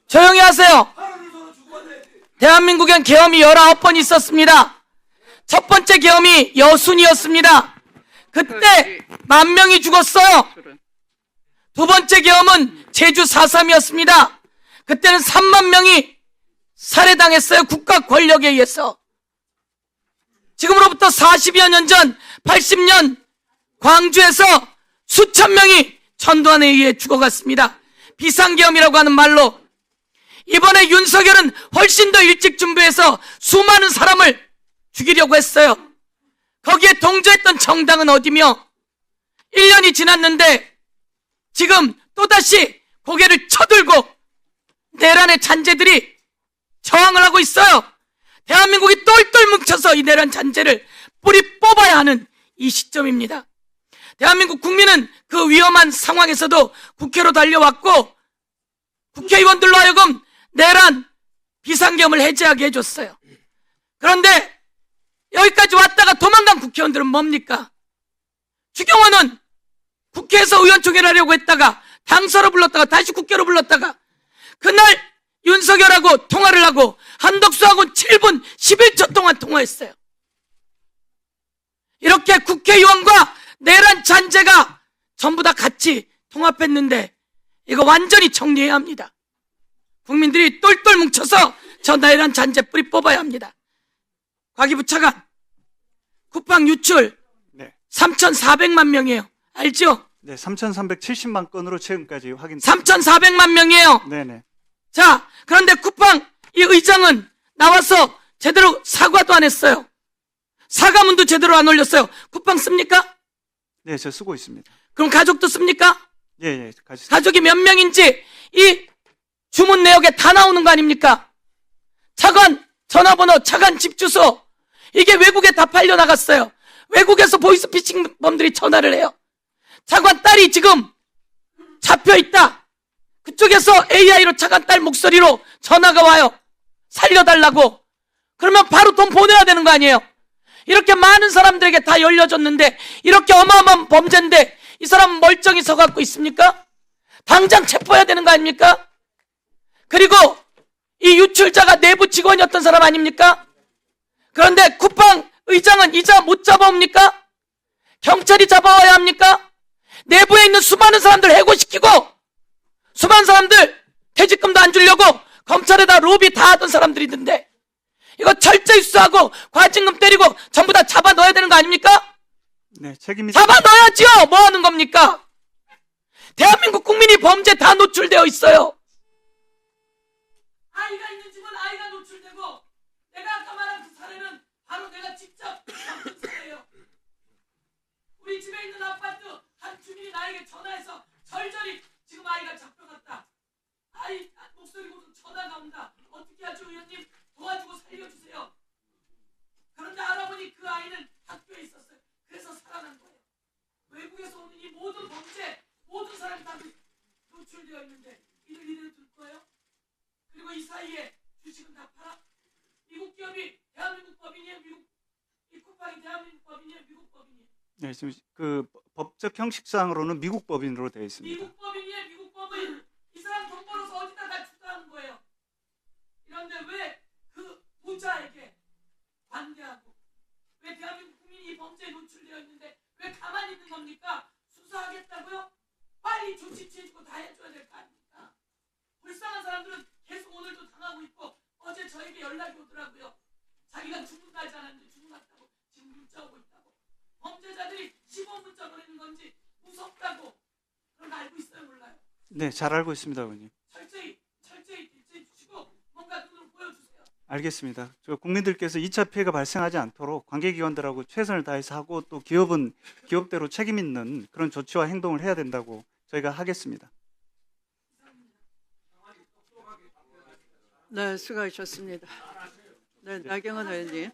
조용히 하세요. 대한민국엔 계엄이 19번 있었습니다. 첫 번째 계엄이 여순이었습니다. 그때 10,000명이 죽었어요. 두 번째 계엄은 제주 4.3이었습니다. 그때는 3만 명이 살해당했어요. 국가 권력에 의해서. 지금으로부터 40여 년 전 80년 광주에서 수천 명이 전두환에 의해 죽어갔습니다. 비상계엄이라고 하는 말로. 이번에 윤석열은 훨씬 더 일찍 준비해서 수많은 사람을 죽이려고 했어요. 거기에 동조했던 정당은 어디며 1년이 지났는데 지금 또다시 고개를 쳐들고 내란의 잔재들이 저항을 하고 있어요. 대한민국이 똘똘 뭉쳐서 이 내란 잔재를 뿌리 뽑아야 하는 이 시점입니다. 대한민국 국민은 그 위험한 상황에서도 국회로 달려왔고 국회의원들로 하여금 내란 비상계엄을 해제하게 해줬어요. 그런데 여기까지 왔다가 도망간 국회의원들은 뭡니까? 추경호는 국회에서 의원총회를 하려고 했다가 당서로 불렀다가 다시 국회로 불렀다가 그날 윤석열하고 통화를 하고 한덕수하고 7분 11초 동안 통화했어요. 이렇게 국회의원과 내란 잔재가 전부 다 같이 통합했는데 이거 완전히 정리해야 합니다. 국민들이 똘똘 뭉쳐서 저 내란 잔재 뿌리 뽑아야 합니다. 과기부 차관 쿠팡 유출 네. 3,400만 명이에요. 알죠? 네, 3,370만 건으로 최근까지 확인. 3,400만 명이에요. 네네. 자, 그런데 쿠팡 이 의장은 나와서 제대로 사과도 안 했어요. 사과문도 제대로 안 올렸어요. 쿠팡 씁니까? 네, 저 쓰고 있습니다. 그럼 가족도 씁니까? 예, 예, 같이. 가족이 몇 명인지 이 주문 내역에 다 나오는 거 아닙니까? 차관 전화번호, 차관 집 주소 이게 외국에 다 팔려나갔어요. 외국에서 보이스피싱범들이 전화를 해요. 차관 딸이 지금 잡혀있다. 그쪽에서 AI로 차관 딸 목소리로 전화가 와요. 살려달라고. 그러면 바로 돈 보내야 되는 거 아니에요? 이렇게 많은 사람들에게 다 열려줬는데 이렇게 어마어마한 범죄인데 이 사람 멀쩡히 서갖고 있습니까? 당장 체포해야 되는 거 아닙니까? 그리고 이 유출자가 내부 직원이었던 사람 아닙니까? 그런데 쿠팡 의장은 이자 못 잡아옵니까? 경찰이 잡아와야 합니까? 내부에 있는 수많은 사람들 해고시키고 수많은 사람들 퇴직금도 안 주려고 검찰에다 로비 다 하던 사람들이 있는데 이거 철저히 수사하고 과징금 때리고 전부 다 책임 있는 잡아넣어야죠. 뭐 하는 겁니까? 대한민국 국민이 범죄 다 노출되어 있어요. 아이가 있는 집은 아이가 노출되고, 내가 아까 말한 그 사례는 바로 내가 직접 겪은 사례예요. 우리 집에 있는 아파트 한 주민이 나에게 전화해서 절절히 지금 아이가 잡혀갔다. 아이 목소리 고도 전화가 온다. 어떻게 하죠, 의원님? 도와주고 살려주세요. 그런데 알아보니 그 아이는 학교에 있었어요. 그래서 살아난 거예요. 외국에서 오는 이 모든 범죄, 모든 사람이 다 노출되어 있는데 이를 이대로 둘 거예요? 그리고 이 사이에 주식은 다 팔아? 미국 기업이 대한민국 법인이에요? 이 쿠팡이 대한민국 법인이에요? 미국 법인이에요? 네, 지금 그 법적 형식상으로는 미국 법인으로 되어 있습니다. 미국 법인이에요? 미국 법인. 이 사람 돈 벌어서 어디다 다 주다는 거예요. 이런데 왜 그 부자에게 관대하고, 왜 대한민국 국민이 이 범죄에 노출되어 있는데 왜 가만히 있는 겁니까? 수사하겠다고요? 빨리 조치 취해주고 다 해줘야 될 거 아닙니까? 불쌍한 사람들은 계속 오늘도 당하고 있고, 어제 저에게 연락이 오더라고요. 자기가 주문하지 않았는데 주문했다고 지금 문자 오고 있다고. 범죄자들이 15문자 보내는 건지 무섭다고. 그런 거 알고 있어요, 몰라요? 네, 잘 알고 있습니다, 의원님. 철저히 대처해 주시고 뭔가 눈으로 보여주세요. 알겠습니다. 저 국민들께서 2차 피해가 발생하지 않도록 관계기관들하고 최선을 다해서 하고, 또 기업은 기업대로 책임 있는 그런 조치와 행동을 해야 된다고 저희가 하겠습니다. 네, 수고하셨습니다. 네, 나경원 의원님.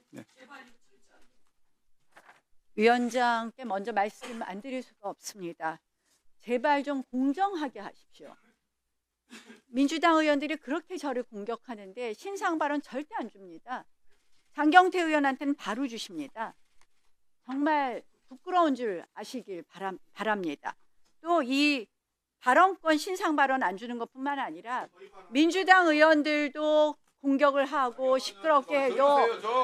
위원장께 먼저 말씀 안 드릴 수가 없습니다. 제발 좀 공정하게 하십시오. 민주당 의원들이 그렇게 저를 공격하는데 신상 발언 절대 안 줍니다. 장경태 의원한테는 바로 주십니다. 정말 부끄러운 줄 아시길 바랍니다. 또 이 발언권 신상 발언 안 주는 것뿐만 아니라 민주당 의원들도 공격을 하고 시끄럽게 해도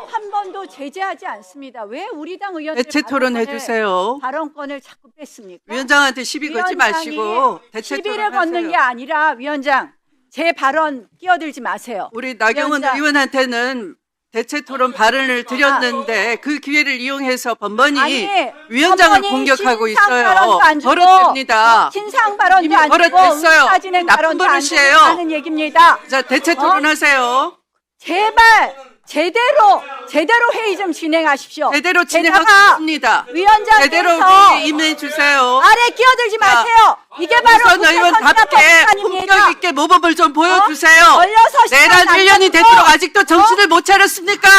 한 번도 제재하지 않습니다. 왜 우리 당 의원들 대체 토론 해주세요. 발언권을 자꾸 뺐습니까? 위원장한테 시비 걸지 마시고 대체 시비를 걷는 게 아니라 위원장, 제 발언 끼어들지 마세요. 우리 나경원 위원장. 의원한테는 대체 토론 발언을 드렸는데 그 기회를 이용해서 번번이 아니, 위원장을 번번이 공격하고 신상 있어요. 발언도 안 주고, 버릇됩니다. 신상 발언도 이미 안 주고 버릇됐어요. 사진행 나쁜 발언도 안 버릇이에요. 하는 얘기입니다. 자, 대체 토론하세요. 제발 제대로 회의 좀 진행하십시오. 제대로 게다가 진행하겠습니다. 위원장께서 제대로 회의에 임해 주세요. 아래 끼어들지 마세요. 이게 바로 우선 의원답게 품격 있게 모범을 좀 보여주세요. 걸려서 내란 1년이 되도록 아직도 정신을 못 차렸습니까?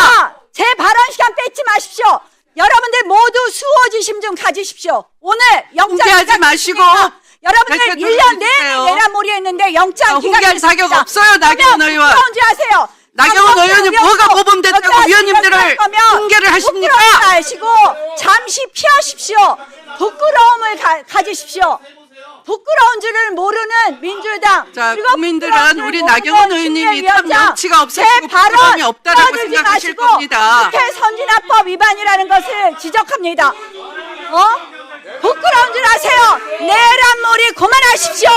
제 발언 시간 뺏지 마십시오. 여러분들 모두 수호지심 좀 가지십시오. 오늘 영장 공개하지 기각 마시고 됐습니다. 여러분들 대체 1년 내내 해주세요. 내란몰이했는데 영장 기각 공개할 자격 없어요, 나경원 의원. 부끄러운 줄 아세요. 나경원 의원이 뭐가 모범됐다고 여기다 위원님들을 거면 공개를 하십니까? 부끄러운 줄 아시고 잠시 피하십시오. 부끄러움을 가지십시오. 부끄러운 줄을 모르는 민주당. 자, 그리고 국민들은 부끄러운 줄 우리 모르는 나경원 의원님이 참 심리위원장. 염치가 없으시고 제 발언 부끄러움이 없다라고 떠들지 생각하실 마시고 겁니다. 국회 선진화법 위반이라는 것을 지적합니다. 부끄러운 줄 아세요. 내란몰이 그만하십시오.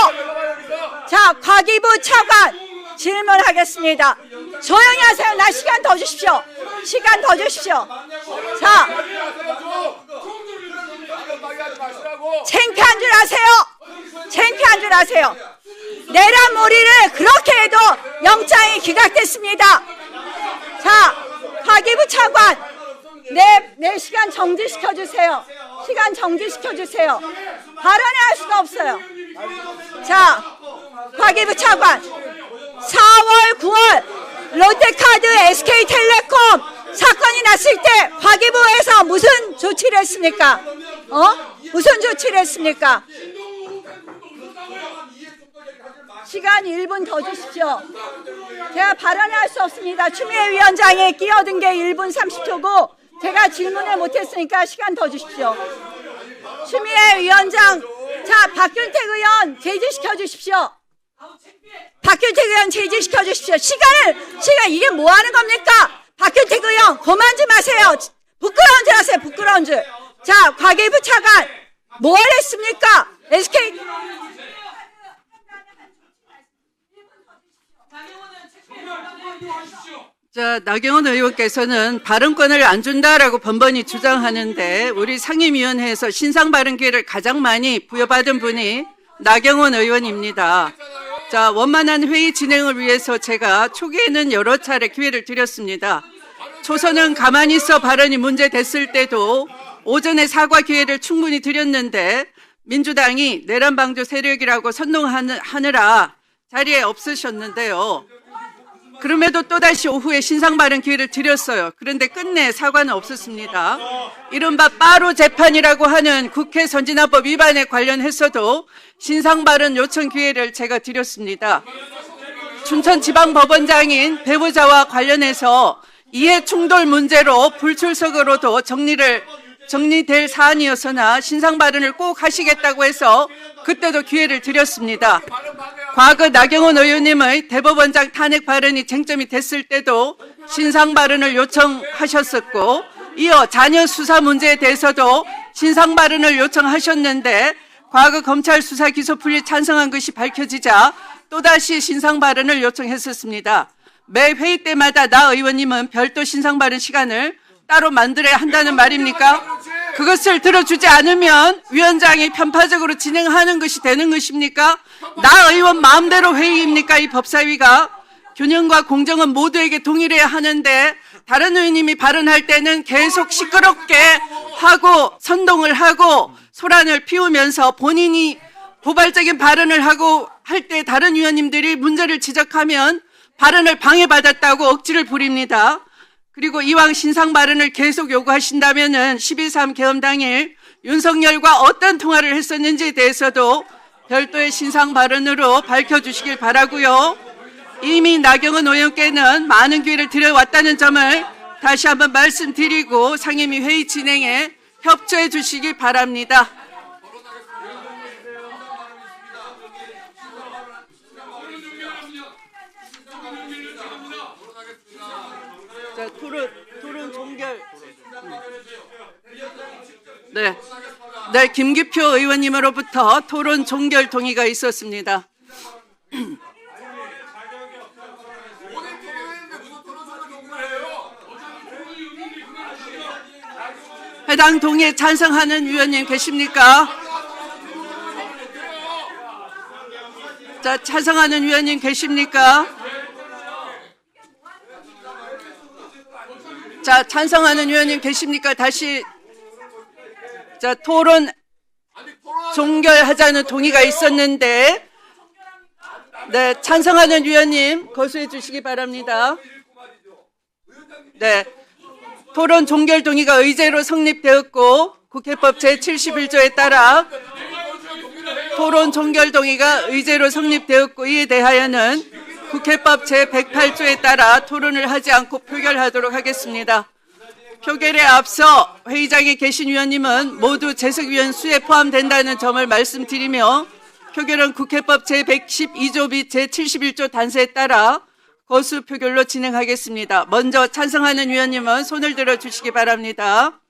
자, 과기부 차관 질문하겠습니다. 조용히 하세요. 나 시간 더 주십시오. 시간 더 주십시오. 자, 창피한 줄 아세요. 창피한 줄 아세요. 내란몰이를 그렇게 해도 영장이 기각됐습니다. 자, 과기부 차관 내 시간 정지시켜 주세요. 시간 정지시켜 주세요. 발언할 수가 없어요. 자, 과기부 차관 4월 9월 롯데카드 SK텔레콤 사건이 났을 때 과기부에서 무슨 조치를 했습니까? 무슨 조치를 했습니까? 시간 1분 더 주십시오. 제가 발언할 수 없습니다. 추미애 위원장이 끼어든 게 1분 30초고 제가 질문을 못했으니까 시간 더 주십시오. 추미애 위원장, 자, 박균택 의원 제지시켜 주십시오. 박균택 의원 제지시켜 주십시오. 시간 이게 뭐 하는 겁니까? 박균택 의원 그만 좀 하세요. 부끄러운 줄 아세요. 부끄러운 줄. 자, 과기부 차관 뭘 했습니까? SK 자, 나경원 의원께서는 발언권을 안 준다라고 번번이 주장하는데 우리 상임위원회에서 신상 발언 기회를 가장 많이 부여받은 분이 나경원 의원입니다. 자, 원만한 회의 진행을 위해서 제가 초기에는 여러 차례 기회를 드렸습니다. 초선은 가만히 있어 발언이 문제됐을 때도 오전에 사과 기회를 충분히 드렸는데 민주당이 내란 방조 세력이라고 선동하느라 자리에 없으셨는데요. 그럼에도 또다시 오후에 신상 발언 기회를 드렸어요. 그런데 끝내 사과는 없었습니다. 이른바 빠로 재판이라고 하는 국회 선진화법 위반에 관련해서도 신상 발언 요청 기회를 제가 드렸습니다. 춘천지방법원장인 배우자와 관련해서 이해 충돌 문제로 불출석으로도 정리될 사안이었으나 신상 발언을 꼭 하시겠다고 해서 그때도 기회를 드렸습니다. 과거 나경원 의원님의 대법원장 탄핵 발언이 쟁점이 됐을 때도 신상 발언을 요청하셨었고, 이어 자녀 수사 문제에 대해서도 신상 발언을 요청하셨는데 과거 검찰 수사 기소 분리 찬성한 것이 밝혀지자 또다시 신상 발언을 요청했었습니다. 매 회의 때마다 나 의원님은 별도 신상 발언 시간을 따로 만들어야 한다는 말입니까? 그것을 들어주지 않으면 위원장이 편파적으로 진행하는 것이 되는 것입니까? 나 의원 마음대로 회의입니까? 이 법사위가 균형과 공정은 모두에게 동일해야 하는데 다른 의원님이 발언할 때는 계속 시끄럽게 하고 선동을 하고 소란을 피우면서 본인이 고발적인 발언을 하고 할 때 다른 위원님들이 문제를 지적하면 발언을 방해받았다고 억지를 부립니다. 그리고 이왕 신상 발언을 계속 요구하신다면은 12.3 개헌 당일 윤석열과 어떤 통화를 했었는지에 대해서도 별도의 신상 발언으로 밝혀주시길 바라고요. 이미 나경원 의원께는 많은 기회를 드려왔다는 점을 다시 한번 말씀드리고 상임위 회의 진행에 협조해 주시기 바랍니다. 자, 토론 종결. 네, 김기표 의원님으로부터 토론 종결 동의가 있었습니다. 해당 동의에 찬성하는 위원님 계십니까? 자, 찬성하는 위원님 계십니까? 자, 찬성하는 위원님 계십니까? 다시. 자, 토론 종결하자는 동의가 있었는데, 네, 찬성하는 위원님 거수해 주시기 바랍니다. 네, 토론 종결 동의가 의제로 성립되었고 국회법 제71조에 따라 토론 종결 동의가 의제로 성립되었고 이에 대하여는 국회법 제108조에 따라 토론을 하지 않고 표결하도록 하겠습니다. 표결에 앞서 회의장에 계신 위원님은 모두 재석위원 수에 포함된다는 점을 말씀드리며 표결은 국회법 제112조 및 제71조 단서에 따라 거수 표결로 진행하겠습니다. 먼저 찬성하는 위원님은 손을 들어 주시기 바랍니다.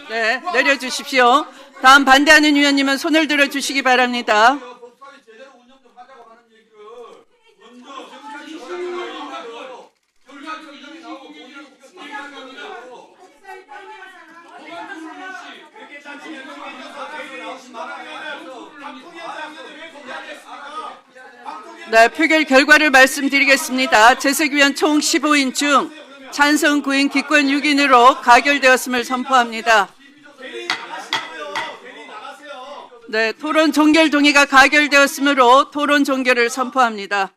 네, 내려주십시오. 다음 반대하는 위원님은 손을 들어 주시기 바랍니다. 네, 표결 결과를 말씀드리겠습니다. 재석위원 총 15인 중 찬성 9인, 기권 6인으로 가결되었음을 선포합니다. 네, 토론 종결 동의가 가결되었으므로 토론 종결을 선포합니다.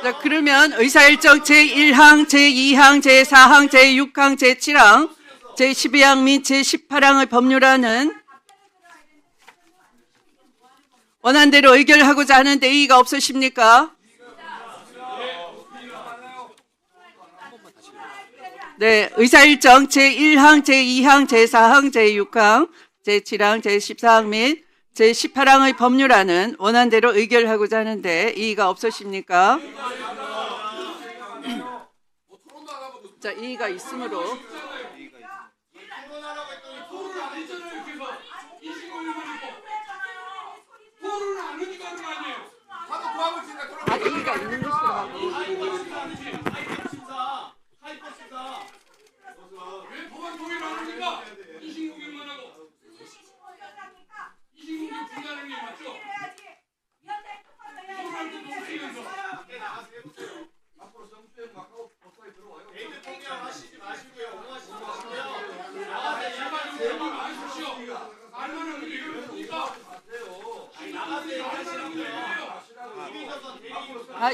자, 그러면 의사일정 제1항, 제2항, 제4항, 제6항, 제7항, 제12항 및 제18항의 법률안은 원안대로 의결하고자 하는데 이의가 없으십니까? 네, 의사일정 제1항, 제2항, 제4항, 제6항, 제7항, 제14항 및 제18항의 법률안은 원안대로 의결하고자 하는데 이의가 없으십니까? 자, 이의가 있으므로 이의가 있는 것으로 하고 왜 법안 통일을 안 합니까? 이신공격만 하고. 이신공격 중단하는 게 맞죠?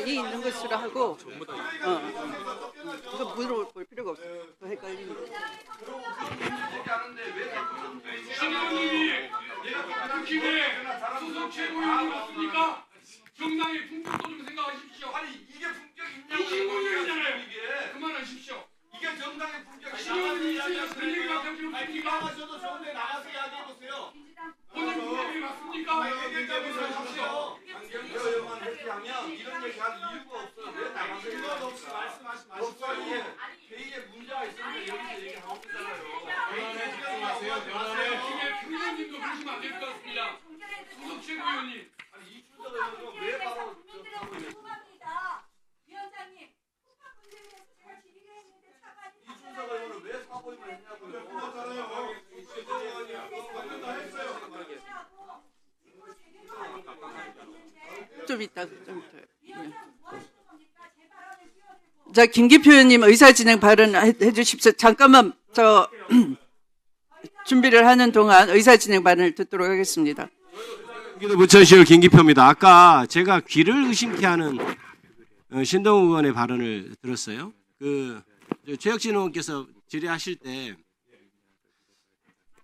이 있는 것으로 하고 이거 물어볼 필요가 없어. 더 헷갈리는 거. 국힘의 수석 최고위원이 맞습니까? 정당의 품격도 좀 생각하십시오. 아니 이게 품격 있냐고요. 이신공격이잖아요. 이게 그만하십시오. 이게 정당의 품격. 신의원이 있으면 그런 얘기가 되면 됩니까? 나가셔도 좋은데 나가서 이야기해보세요. 오늘 품격이 맞습니까? 얘기해보십시오. 강경태 의원만 회피하면 이런 얘기할 이유가 없어요. 왜 나가서 이유가 없이 말씀하지 마십시오. 회의에 문제가 있으면 여기서 얘기하면 되잖아요. 변호인에 집중하세요. 변호인에 김현진도 그러시면 안 될 것 같습니다. 수석 최고위원님. 아니 이준석 의원은 왜 바로 하고 있는 위원장님, 국가 문제에 대해서 제가 질의를 했는데 차관이 이준석 의원은 왜 사보임을 했냐고요. 좀 이따. 자, 김기표 의원님 의사진행 발언해 주십시오. 잠깐만 준비를 하는 동안 의사진행 발언을 듣도록 하겠습니다. 경기도 부천시의 김기표입니다. 아까 제가 귀를 의심케 하는 신동욱 의원의 발언을 들었어요. 최혁진 의원께서 질의하실 때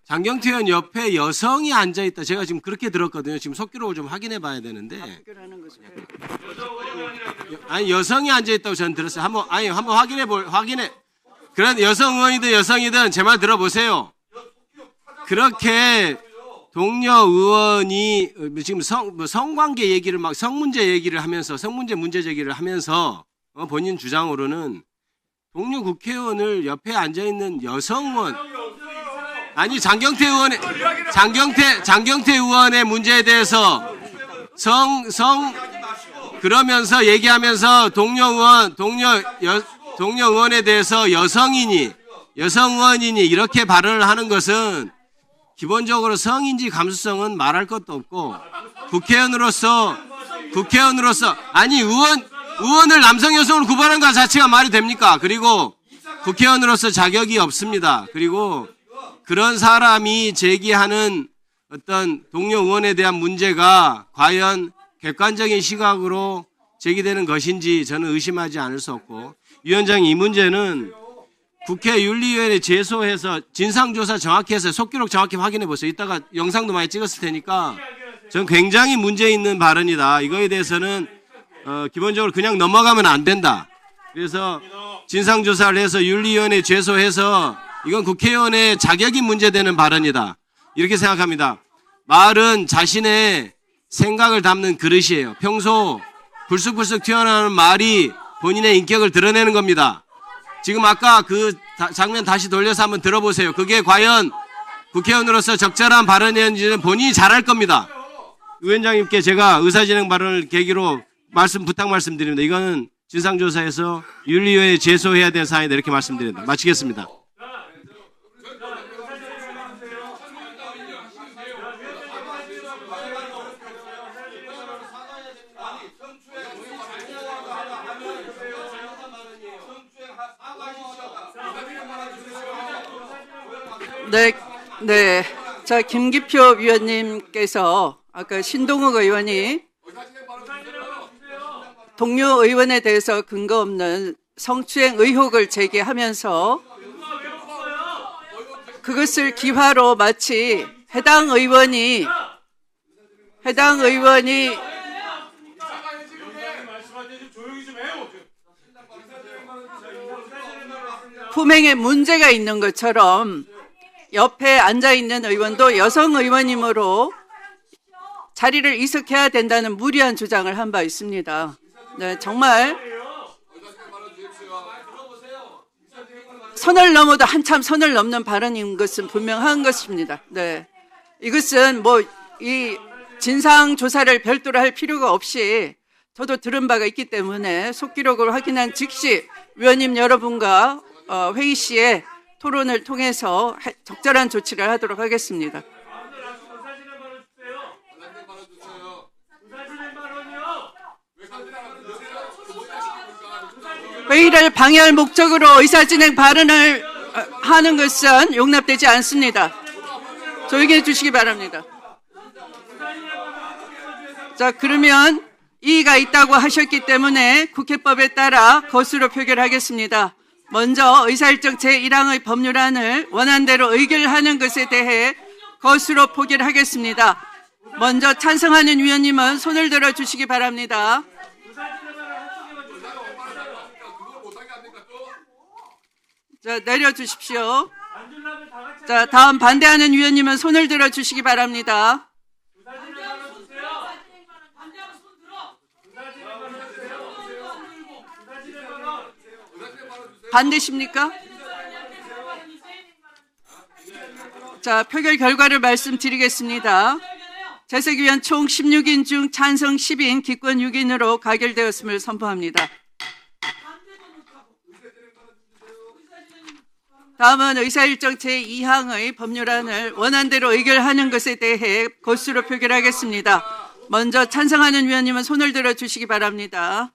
장경태 의원 옆에 여성이 앉아 있다. 제가 지금 그렇게 들었거든요. 지금 속기록을 좀 확인해 봐야 되는데. 아니 여성이 앉아 있다고 저는 들었어요. 한번 확인해. 그런 여성 의원이든 여성이든 제 말 들어보세요. 그렇게 동료 의원이 지금 성관계 얘기를 막 성문제 얘기를 하면서 문제 제기를 하면서 본인 주장으로는 동료 국회의원을 옆에 앉아 있는 여성 의원 아니 장경태 의원의 문제에 대해서 그러면서 얘기하면서 동료 의원에 대해서 여성 의원이니 이렇게 발언을 하는 것은 기본적으로 성인지 감수성은 말할 것도 없고 국회의원으로서 아니 의원을 남성 여성으로 구분하는 것 자체가 말이 됩니까? 그리고 국회의원으로서 자격이 없습니다. 그리고 그런 사람이 제기하는 어떤 동료 의원에 대한 문제가 과연 객관적인 시각으로 제기되는 것인지 저는 의심하지 않을 수 없고 위원장 이 문제는 국회 윤리위원회 제소해서 진상조사 정확히 해서 속기록 정확히 확인해 보세요. 이따가 영상도 많이 찍었을 테니까 저는 굉장히 문제 있는 발언이다. 이거에 대해서는 기본적으로 그냥 넘어가면 안 된다. 그래서 진상조사를 해서 윤리위원회 제소해서 이건 국회의원의 자격이 문제되는 발언이다. 이렇게 생각합니다. 말은 자신의 생각을 담는 그릇이에요. 평소 불쑥불쑥 튀어나오는 말이 본인의 인격을 드러내는 겁니다. 지금 아까 그 장면 다시 돌려서 한번 들어보세요. 그게 과연 국회의원으로서 적절한 발언이었는지는 본인이 잘 알 겁니다. 위원장님께 제가 의사진행 발언을 계기로 부탁 말씀드립니다. 이거는 진상조사에서 윤리위원회에 제소해야 될 사안이다. 이렇게 말씀드립니다. 마치겠습니다. 네. 자, 김기표 위원님께서 아까 신동욱 의원이 동료 의원에 대해서 근거 없는 성추행 의혹을 제기하면서 그것을 기화로 마치 해당 의원이 품행에 문제가 있는 것처럼 옆에 앉아있는 의원도 여성 의원이므로 자리를 이석해야 된다는 무리한 주장을 한 바 있습니다. 네, 정말 선을 넘어도 한참 선을 넘는 발언인 것은 분명한 것입니다. 네, 이것은 뭐 이 진상 조사를 별도로 할 필요가 없이 저도 들은 바가 있기 때문에 속기록을 확인한 즉시 위원님 여러분과 회의 시에 토론을 통해서 적절한 조치를 하도록 하겠습니다. 회의를 방해할 목적으로 의사진행 발언을 하는 것은 용납되지 않습니다. 조용히 해주시기 바랍니다. 자, 그러면 이의가 있다고 하셨기 때문에 국회법에 따라 거수로 표결하겠습니다. 먼저 의사일정 제1항의 법률안을 원안대로 의결하는 것에 대해 거수로 표결하겠습니다. 먼저 찬성하는 위원님은 손을 들어 주시기 바랍니다. 자, 내려주십시오. 자, 다음 반대하는 위원님은 손을 들어 주시기 바랍니다. 반대십니까? 자, 표결 결과를 말씀드리겠습니다. 재석위원 총 16인 중 찬성 10인, 기권 6인으로 가결되었음을 선포합니다. 다음은 의사일정 제2항의 법률안을 원안대로 의결하는 것에 대해 거수로 표결하겠습니다. 먼저 찬성하는 위원님은 손을 들어 주시기 바랍니다.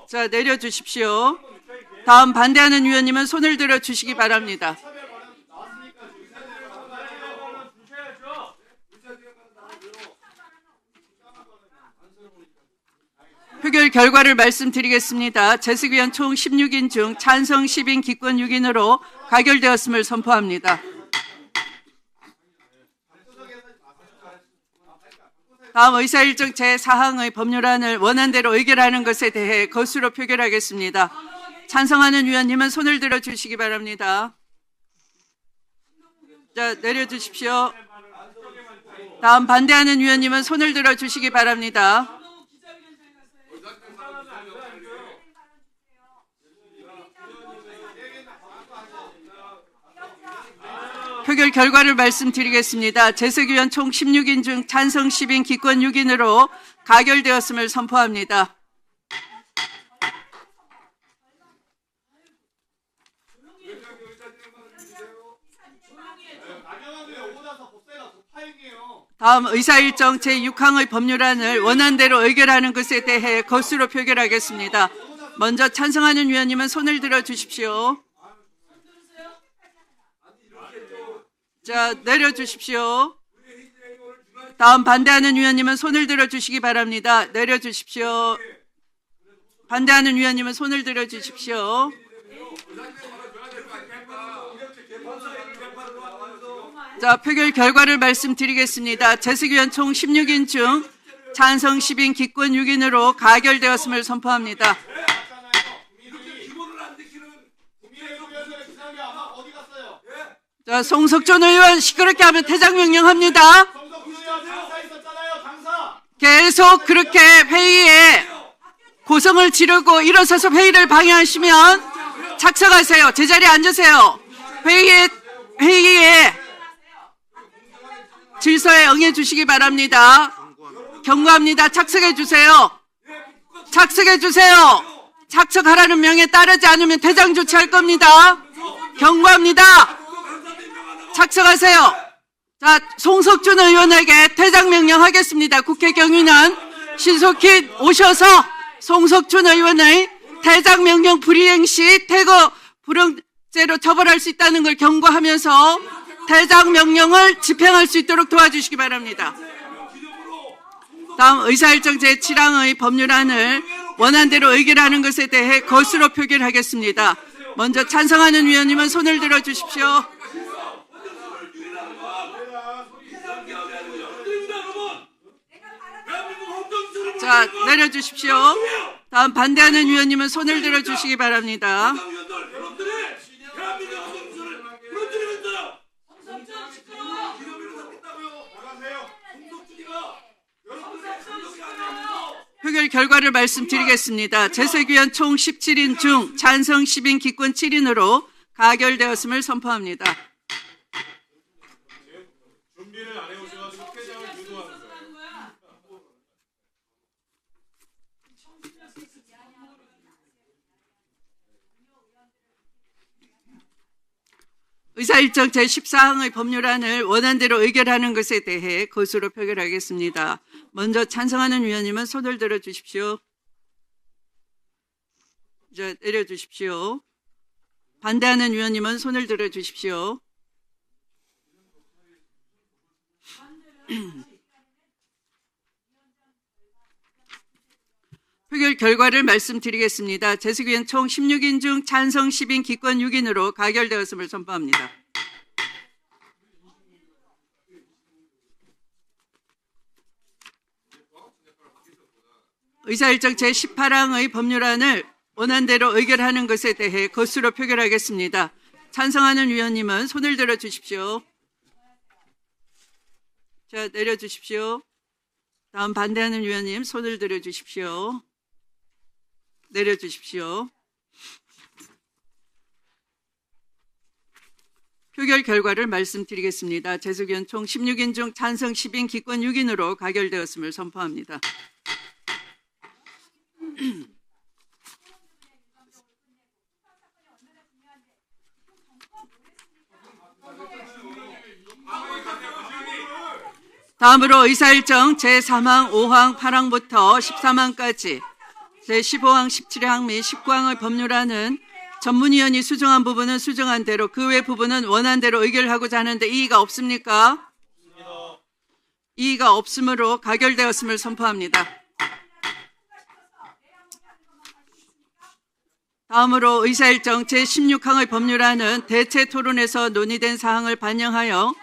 자, 내려주십시오. 다음 반대하는 위원님은 손을 들어 주시기 바랍니다. 표결 결과를 말씀드리겠습니다. 재석위원 총 16인 중 찬성 10인, 기권 6인으로 가결되었음을 선포합니다. 다음 의사일정 제4항의 법률안을 원안대로 의결하는 것에 대해 거수로 표결하겠습니다. 찬성하는 위원님은 손을 들어 주시기 바랍니다. 자, 내려주십시오. 다음 반대하는 위원님은 손을 들어 주시기 바랍니다. 표결 결과를 말씀드리겠습니다. 재석위원 총 16인 중 찬성 10인, 기권 6인으로 가결되었음을 선포합니다. 다음 의사일정 제6항의 법률안을 원안대로 의결하는 것에 대해 거수로 표결하겠습니다. 먼저 찬성하는 위원님은 손을 들어 주십시오. 자, 내려주십시오. 다음 반대하는 위원님은 손을 들어 주시기 바랍니다. 내려주십시오. 반대하는 위원님은 손을 들어 주십시오. 자, 표결 결과를 말씀드리겠습니다. 재석위원 총 16인 중 찬성 10인, 기권 6인으로 가결되었음을 선포합니다. 자, 송석준 의원 시끄럽게 하면 퇴장 명령합니다. 계속 그렇게 회의에 고성을 지르고 일어서서 회의를 방해하시면 착석하세요. 제자리에 앉으세요. 회의에 질서에 응해 주시기 바랍니다. 경고합니다. 착석해 주세요. 착석해 주세요. 착석하라는 명에 따르지 않으면 퇴장 조치할 겁니다. 경고합니다. 착석하세요. 자, 송석준 의원에게 퇴장 명령하겠습니다. 국회 경위는 신속히 오셔서 송석준 의원의 퇴장 명령 불이행 시 퇴거 불응죄로 처벌할 수 있다는 걸 경고하면서 퇴장 명령을 집행할 수 있도록 도와주시기 바랍니다. 다음 의사일정 제7항의 법률안을 원안대로 의결하는 것에 대해 거수로 표결하겠습니다. 먼저 찬성하는 위원님은 손을 들어 주십시오. 자, 내려주십시오. 다음 반대하는 위원님은 손을 들어 주시기 바랍니다. 표결 결과를 말씀드리겠습니다. 재석위원 총 17인 중 찬성 10인 기권 7인으로 가결되었음을 선포합니다. 준비를 안 해오셔가지고 퇴장을 유도하는 거예요. 의사일정 제14항의 법률안을 원안대로 의결하는 것에 대해 것으로 표결하겠습니다. 먼저 찬성하는 위원님은 손을 들어 주십시오. 이제 내려주십시오. 반대하는 위원님은 손을 들어 주십시오. 표결 결과를 말씀드리겠습니다. 재석위원 총 16인 중 찬성 10인 기권 6인으로 가결되었음을 선포합니다. 의사일정 제18항의 법률안을 원안대로 의결하는 것에 대해 것으로 표결하겠습니다. 찬성하는 위원님은 손을 들어 주십시오. 자, 내려주십시오. 다음 반대하는 위원님 손을 들어 주십시오. 내려주십시오. 표결 결과를 말씀드리겠습니다. 재석위원 총 16인 중 찬성 10인 기권 6인으로 가결되었음을 선포합니다. 다음으로 의사일정 제3항, 5항, 8항부터 13항까지 제15항, 17항 및 19항의 법률안은 전문위원이 수정한 부분은 수정한 대로 그 외 부분은 원안대로 의결하고자 하는데 이의가 없습니까? 이의가 없으므로 가결되었음을 선포합니다. 다음으로 의사일정 제16항의 법률안은 대체 토론에서 논의된 사항을 반영하여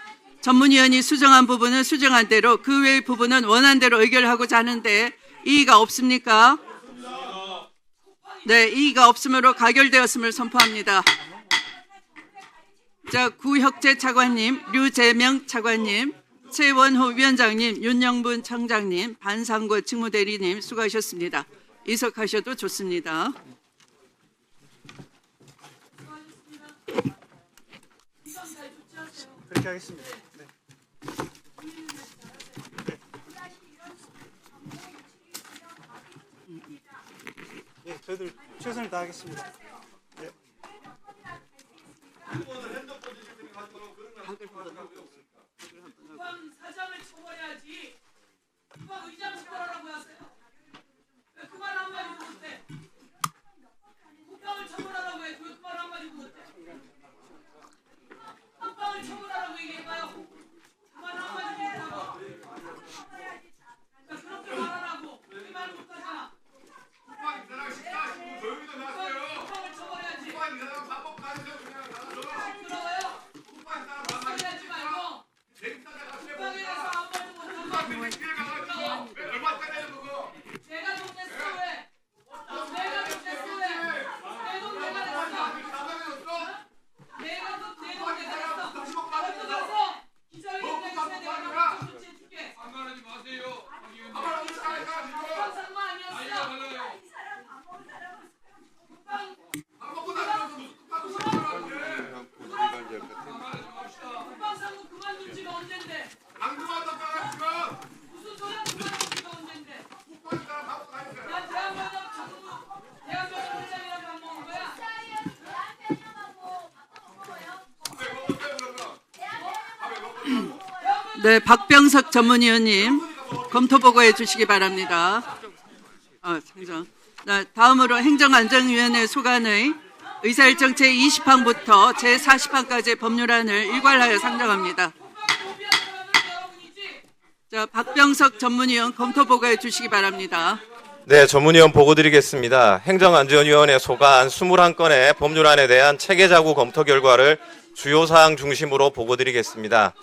전문위원이 수정한 부분은 수정한 대로 그 외의 부분은 원안대로 의결하고자 하는데 이의가 없습니까? 네, 이의가 없으므로 가결되었음을 선포합니다. 자, 구혁재 차관님, 류재명 차관님, 최원호 위원장님, 윤영분 청장님, 반상고 직무대리님 수고하셨습니다. 이석하셔도 좋습니다. 그렇게 하겠습니다. 네. 네, 저희들 최선을 다하겠습니다. 네. 사장을 처벌해야지. 누가 의장 처벌하라고 하세요? 왜 그 말 한마디도 못해? 국방을 처벌하라고 해. 왜 그 말 한마디도 못해? 국방을 처벌하라고 얘기해봐요. 그 말 한마디도 못하고. 그렇게 말하라고. 그렇게 말 못하잖아. 국방 이사장 식사 조용히 좀 하세요. 국방을 처벌해야지. 국방 이사장 밥 먹고 가세요. 그냥 나가서. 시끄러워요? 국방 이사장 밥 하지 말고. 국방에 대해서 아무 말도 못하고. 왜 얼마짜리 해요 그거? 내가 돈 냈어 왜? 내가 돈 냈어 왜? 내 돈 내가 냈어. 내가 돈 내가 냈어. 어디 가서 기자회견장에서 내가 돈 조치해줄게. 상관하지 마세요. 국방 상관 아니었어. 국방 상관 그만둔 지가 언젠데? 안 그만뒀잖아 지금. 무슨 소리야 그만둔 지가 언젠데? 난 대한민국 회장이랑 밥 먹은 거야? 네, 박병석 전문위원님 검토 보고해 주시기 바랍니다. 상정. 네, 다음으로 행정안전위원회 소관의 의사일정 제20항부터 제40항까지의 법률안을 일괄하여 상정합니다. 자, 박병석 전문위원 검토 보고해 주시기 바랍니다. 네, 전문위원 보고 드리겠습니다. 행정안전위원회 소관 21건의 법률안에 대한 체계자구 검토 결과를 주요 사항 중심으로 보고 드리겠습니다.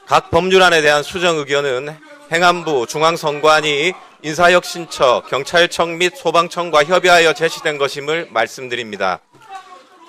각 법률안에 대한 수정 의견은 행안부, 중앙선관위, 인사혁신처, 경찰청 및 소방청과 협의하여 제시된 것임을 말씀드립니다.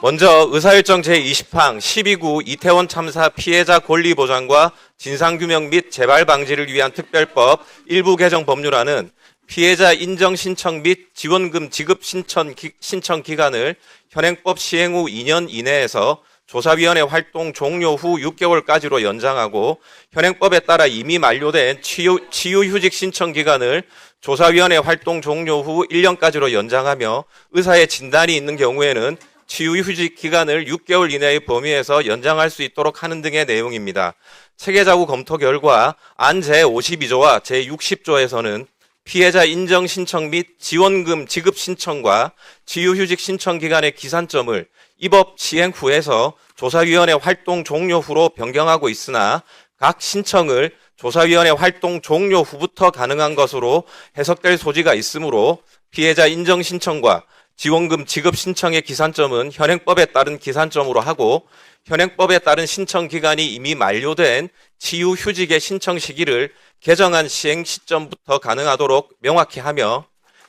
먼저 의사일정 제20항 12구 이태원 참사 피해자 권리 보장과 진상규명 및 재발 방지를 위한 특별법 일부 개정 법률안은 피해자 인정 신청 및 지원금 지급 신청 기간을 현행법 시행 후 2년 이내에서 조사위원회 활동 종료 후 6개월까지로 연장하고 현행법에 따라 이미 만료된 치유휴직 신청 기간을 조사위원회 활동 종료 후 1년까지로 연장하며 의사의 진단이 있는 경우에는 치유휴직 기간을 6개월 이내의 범위에서 연장할 수 있도록 하는 등의 내용입니다. 체계자구 검토 결과 안 제52조와 제60조에서는 피해자 인정 신청 및 지원금 지급 신청과 치유휴직 신청 기간의 기산점을 이 법 시행 후에서 조사위원회 활동 종료 후로 변경하고 있으나 각 신청을 조사위원회 활동 종료 후부터 가능한 것으로 해석될 소지가 있으므로 피해자 인정 신청과 지원금 지급 신청의 기산점은 현행법에 따른 기산점으로 하고 현행법에 따른 신청 기간이 이미 만료된 치유휴직의 신청 시기를 개정안 시행 시점부터 가능하도록 명확히 하며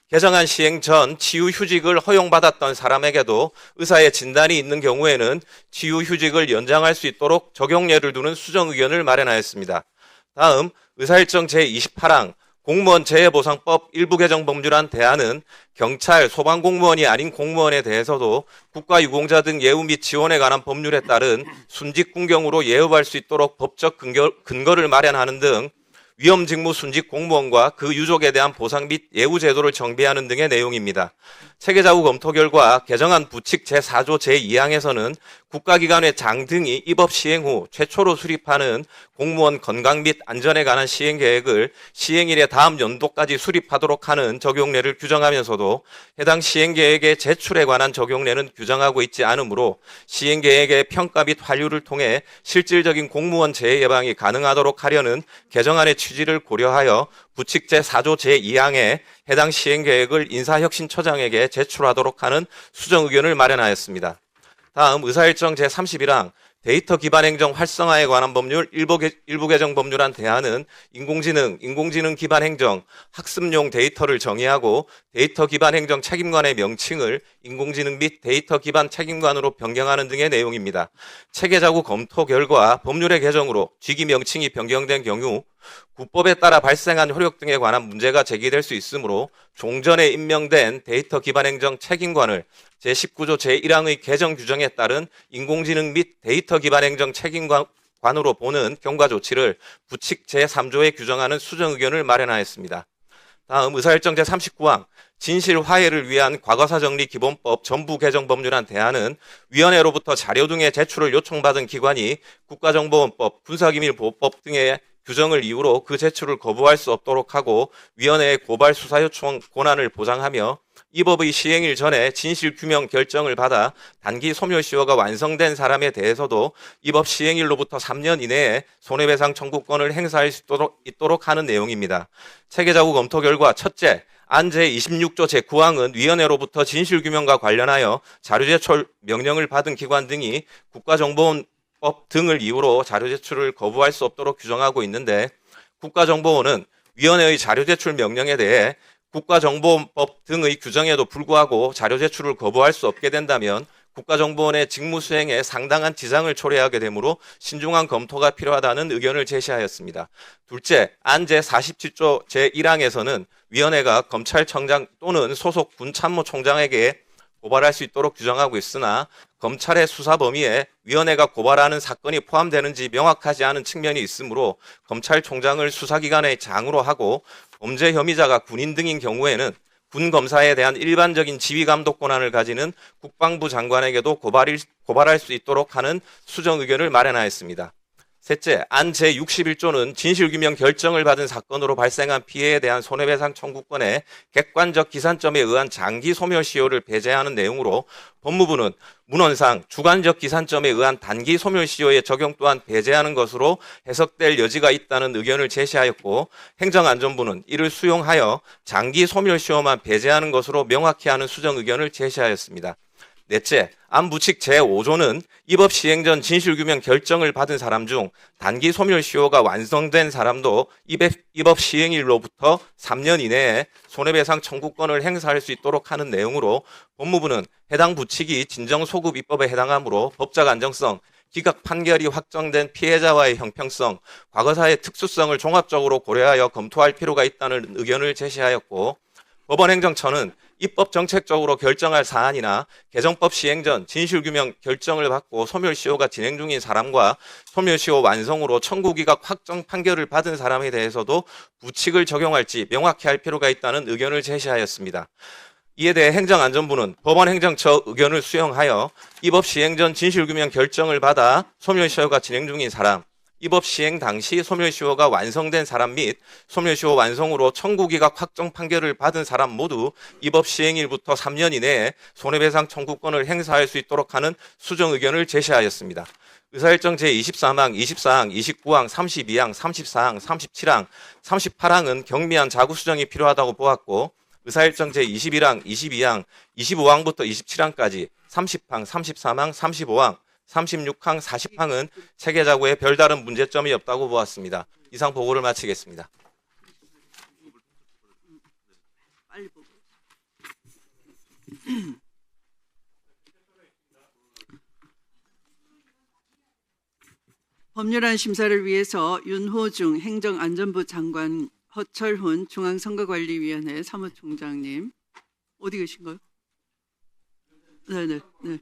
개정안 시행 전 치유휴직을 허용받았던 사람에게도 의사의 진단이 있는 경우에는 치유휴직을 연장할 수 있도록 적용례를 두는 수정 의견을 마련하였습니다. 다음 의사일정 제28항 공무원 재해보상법 일부 개정 법률안 대안은 경찰, 소방공무원이 아닌 공무원에 대해서도 국가유공자 등 예우 및 지원에 관한 법률에 따른 순직군경으로 예업할 수 있도록 법적 근거를 마련하는 등 위험직무 순직 공무원과 그 유족에 대한 보상 및 예우 제도를 정비하는 등의 내용입니다. 체계자구 검토 결과 개정안 부칙 제4조 제2항에서는 국가기관의 장 등이 이 법 시행 후 최초로 수립하는 공무원 건강 및 안전에 관한 시행 계획을 시행일의 다음 연도까지 수립하도록 하는 적용례를 규정하면서도 해당 시행 계획의 제출에 관한 적용례는 규정하고 있지 않으므로 시행 계획의 평가 및 환류를 통해 실질적인 공무원 재해 예방이 가능하도록 하려는 개정안의 취지를 고려하여 부칙 제4조 제2항에 해당 시행 계획을 인사혁신처장에게 제출하도록 하는 수정 의견을 마련하였습니다. 다음 의사일정 제31항 데이터 기반 행정 활성화에 관한 법률 일부 개정 법률안 대안은 인공지능 기반 행정, 학습용 데이터를 정의하고 데이터 기반 행정 책임관의 명칭을 인공지능 및 데이터 기반 책임관으로 변경하는 등의 내용입니다. 체계자구 검토 결과 법률의 개정으로 직위 명칭이 변경된 경우 국법에 따라 발생한 효력 등에 관한 문제가 제기될 수 있으므로 종전에 임명된 데이터 기반 행정 책임관을 제19조 제1항의 개정 규정에 따른 인공지능 및 데이터 기반 행정 책임관으로 보는 경과 조치를 부칙 제3조에 규정하는 수정 의견을 마련하였습니다. 다음 의사일정 제39항 진실화해를 위한 과거사정리 기본법 전부 개정 법률안 대안은 위원회로부터 자료 등의 제출을 요청받은 기관이 국가정보원법, 군사기밀보호법 등의 규정을 이유로 그 제출을 거부할 수 없도록 하고 위원회의 고발 수사 요청 권한을 보장하며 이 법의 시행일 전에 진실규명 결정을 받아 단기 소멸시효가 완성된 사람에 대해서도 이 법 시행일로부터 3년 이내에 손해배상 청구권을 행사할 수 있도록 하는 내용입니다. 체계자구 검토 결과 첫째, 안 제26조 제9항은 위원회로부터 진실규명과 관련하여 자료제출 명령을 받은 기관 등이 국가정보원법 등을 이유로 자료제출을 거부할 수 없도록 규정하고 있는데 국가정보원은 위원회의 자료제출 명령에 대해 국가정보원법 등의 규정에도 불구하고 자료제출을 거부할 수 없게 된다면 국가정보원의 직무 수행에 상당한 지장을 초래하게 되므로 신중한 검토가 필요하다는 의견을 제시하였습니다. 둘째, 안 제47조 제1항에서는 위원회가 검찰청장 또는 소속 군참모총장에게 고발할 수 있도록 규정하고 있으나 검찰의 수사 범위에 위원회가 고발하는 사건이 포함되는지 명확하지 않은 측면이 있으므로 검찰총장을 수사기관의 장으로 하고 범죄 혐의자가 군인 등인 경우에는 군 검사에 대한 일반적인 지휘 감독 권한을 가지는 국방부 장관에게도 고발할 수 있도록 하는 수정 의견을 마련하였습니다. 셋째, 안 제61조는 진실규명 결정을 받은 사건으로 발생한 피해에 대한 손해배상 청구권의 객관적 기산점에 의한 장기 소멸시효를 배제하는 내용으로 법무부는 문헌상 주관적 기산점에 의한 단기 소멸시효의 적용 또한 배제하는 것으로 해석될 여지가 있다는 의견을 제시하였고 행정안전부는 이를 수용하여 장기 소멸시효만 배제하는 것으로 명확히 하는 수정 의견을 제시하였습니다. 넷째, 안부칙 제5조는 이 법 시행 전 진실규명 결정을 받은 사람 중 단기 소멸시효가 완성된 사람도 이 법 시행일로부터 3년 이내에 손해배상 청구권을 행사할 수 있도록 하는 내용으로 법무부는 해당 부칙이 진정소급 입법에 해당하므로 법적 안정성, 기각 판결이 확정된 피해자와의 형평성, 과거사의 특수성을 종합적으로 고려하여 검토할 필요가 있다는 의견을 제시하였고, 법원행정처는 입법 정책적으로 결정할 사안이나 개정법 시행 전 진실규명 결정을 받고 소멸시효가 진행 중인 사람과 소멸시효 완성으로 청구기각 확정 판결을 받은 사람에 대해서도 부칙을 적용할지 명확히 할 필요가 있다는 의견을 제시하였습니다. 이에 대해 행정안전부는 법원행정처 의견을 수용하여 입법 시행 전 진실규명 결정을 받아 소멸시효가 진행 중인 사람, 입법 시행 당시 소멸시효가 완성된 사람 및 소멸시효 완성으로 청구기각 확정 판결을 받은 사람 모두 입법 시행일부터 3년 이내에 손해배상 청구권을 행사할 수 있도록 하는 수정 의견을 제시하였습니다. 의사일정 제24항, 24항, 29항, 32항, 34항, 37항, 38항은 경미한 자구 수정이 필요하다고 보았고, 의사일정 제21항, 22항, 25항부터 27항까지 30항, 33항, 35항, 36항, 40항은 체계자구에 별다른 문제점이 없다고 보았습니다. 이상 보고를 마치겠습니다. 빨리 보고. 법률안 심사를 위해서 윤호중 행정안전부 장관, 허철훈 중앙선거관리위원회 사무총장님 어디 계신가요? 네네. 네.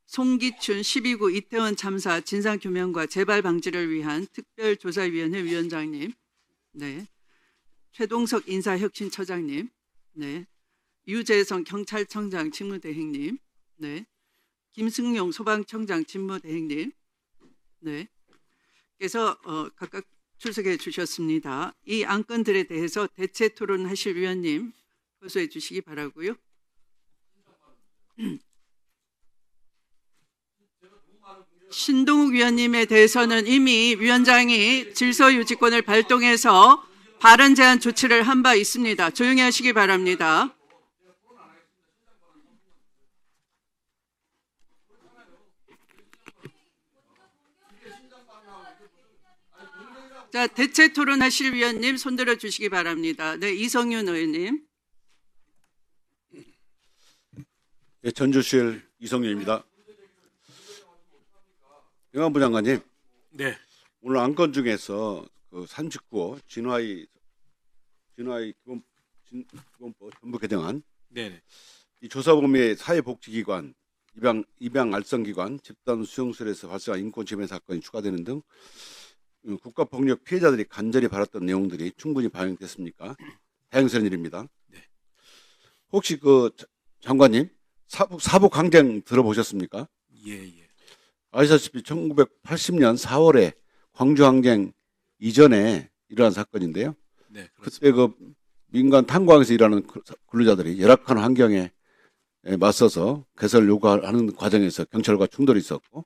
송기춘 12구 이태원 참사 진상규명과 재발 방지를 위한 특별조사위원회 위원장님, 네. 최동석 인사혁신처장님, 네. 유재성 경찰청장 직무대행님, 네. 김승용 소방청장 직무대행님, 네. 그래서 각각 출석해 주셨습니다. 이 안건들에 대해서 대체 토론하실 위원님 호소해 주시기 바라고요. 신동욱 위원님에 대해서는 이미 위원장이 질서유지권을 발동해서 발언 제한 조치를 한 바 있습니다. 조용히 하시기 바랍니다. 자, 대체 토론하실 위원님 손들어 주시기 바랍니다. 네, 이성윤 의원님. 네, 전주실 이성윤입니다. 영안부 장관님, 네. 오늘 안건 중에서 그 39호 진화의 기본법 전부 개정안, 네. 이 조사 범위의 사회복지기관, 입양 알선기관, 집단 수용소에서 발생한 인권 침해 사건이 추가되는 등 국가폭력 피해자들이 간절히 바랐던 내용들이 충분히 반영됐습니까? 다행스러운 일입니다. 네. 혹시 그 장관님 사북 항쟁 들어보셨습니까? 예. 아시다시피 1980년 4월에 광주 항쟁 이전에 일어난 사건인데요. 네, 그때 그 민간 탄광에서 일하는 근로자들이 열악한 환경에 맞서서 개선을 요구하는 과정에서 경찰과 충돌이 있었고,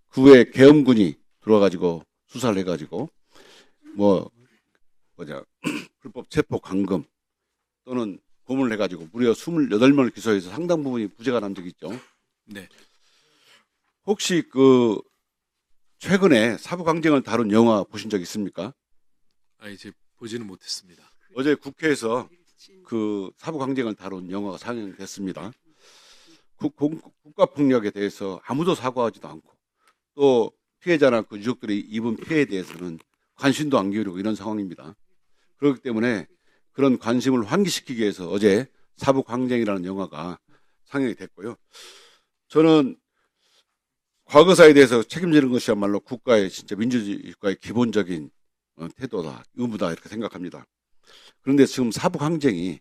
그 후에 계엄군이 들어와가지고 수사를 해가지고 불법 체포 감금 또는 고문을 해가지고 무려 28명을 기소해서 상당 부분이 무죄가 난 적이 있죠. 네. 혹시 그 최근에 사북 항쟁을 다룬 영화 보신 적 있습니까? 이제 보지는 못했습니다. 어제 국회에서 그 사북 항쟁을 다룬 영화가 상영됐습니다. 국가폭력에 대해서 아무도 사과하지도 않고 또 피해자나 그 유족들이 입은 피해에 대해서는 관심도 안 기울이고 이런 상황입니다. 그렇기 때문에 그런 관심을 환기시키기 위해서 어제 사북 항쟁이라는 영화가 상영이 됐고요. 저는 과거사에 대해서 책임지는 것이야말로 국가의 진짜 민주주의 국가의 기본적인 태도다, 의무다 이렇게 생각합니다. 그런데 지금 사북 항쟁이,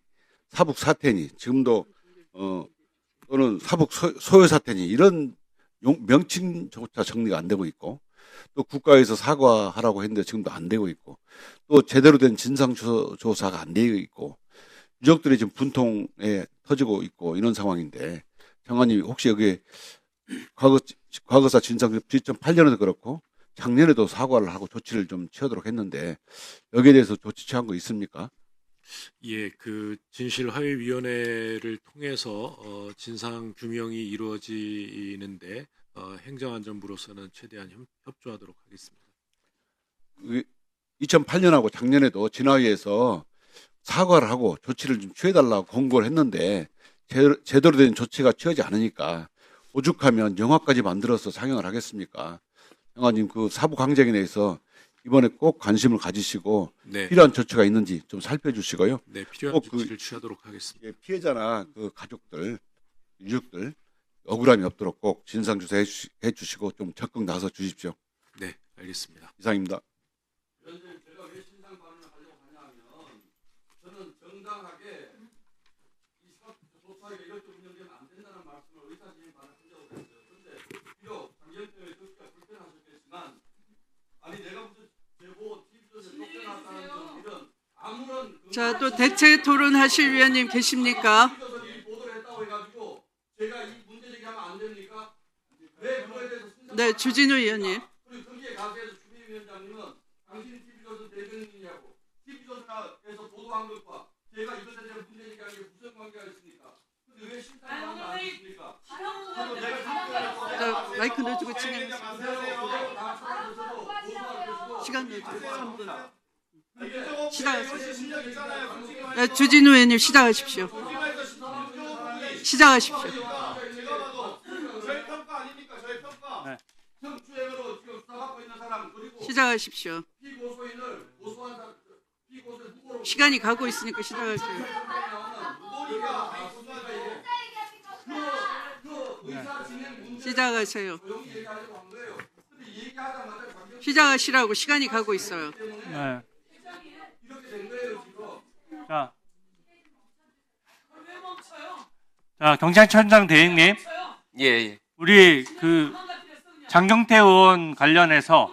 사북 사태니 지금도 또는 사북 소요 사태니 이런 명칭조차 정리가 안 되고 있고, 또 국가에서 사과하라고 했는데 지금도 안 되고 있고, 또 제대로 된 진상조사가 안 되고 있고, 유족들이 지금 분통에 터지고 있고 이런 상황인데, 장관님 혹시 여기에 과거사 진상 2008년에도 그렇고 작년에도 사과를 하고 조치를 좀 취하도록 했는데 여기에 대해서 조치 취한 거 있습니까? 예, 그 진실화해위원회를 통해서 진상 규명이 이루어지는데 행정안전부로서는 최대한 협조하도록 하겠습니다. 2008년하고 작년에도 진화위에서 사과를 하고 조치를 좀 취해달라고 권고를 했는데 제대로 된 조치가 취하지 않으니까 오죽하면 영화까지 만들어서 상영을 하겠습니까? 장관님, 그 사부 강쟁에 대해서 이번에 꼭 관심을 가지시고 네. 필요한 조치가 있는지 좀 살펴주시고요. 네, 필요한 꼭 조치를 취하도록 하겠습니다. 예, 피해자나 그 가족들, 유족들 억울함이 없도록 꼭 진상조사해 주시고 좀 적극 나서 주십시오. 네, 알겠습니다. 이상입니다. 위원장님, 제가 왜 신상 발언을 하려고 하냐면 저는 정당하게 이 조사에 이렇게 운영되면 안 된다는 말씀을 의사진행 발언하려고 했어요. 그런데 비록 장경태의 듣기가 불편하셨겠지만 아니 내가 무슨 제보 TV조사에 쫓겨났다는 점 이런 아무런 자, 또 대체 토론하실 위원님 계십니까? TV조선이 보도를 했다고 해가지고 제가 이 문제 제기하면 안 됩니까? 왜 그거에 대해서 네, 주진우 의원님. 그리고 거기에 가세해서 추미위원장님은 당신이 TV조선 대변인이냐고 TV조선에서 보도한 것과 제가 이것에 대한 문제 제기하는 게 무슨 관계가 있습니까? 근데 왜 신상을 안 했습니까? 자, 마이크 넣어주고 진행하세요. 시간 넣어주고 3분. 시작하세요. 네, 주진우 의원님 시작하십시오. 시작하십시오. 저희 평가 아닙니까? 저희 평가. 성추행으로 지금 수사받고 있는 사람 그리고 시작하십시오. 피고소인을 고소한 사람 피고소인 후보로 시간이 가고 있으니까 시작하세요. 시작하세요. 시작하시라고 시간이 가고 있어요. 네. 자, 경찰청장 대행님, 예. 우리 그 장경태 의원 관련해서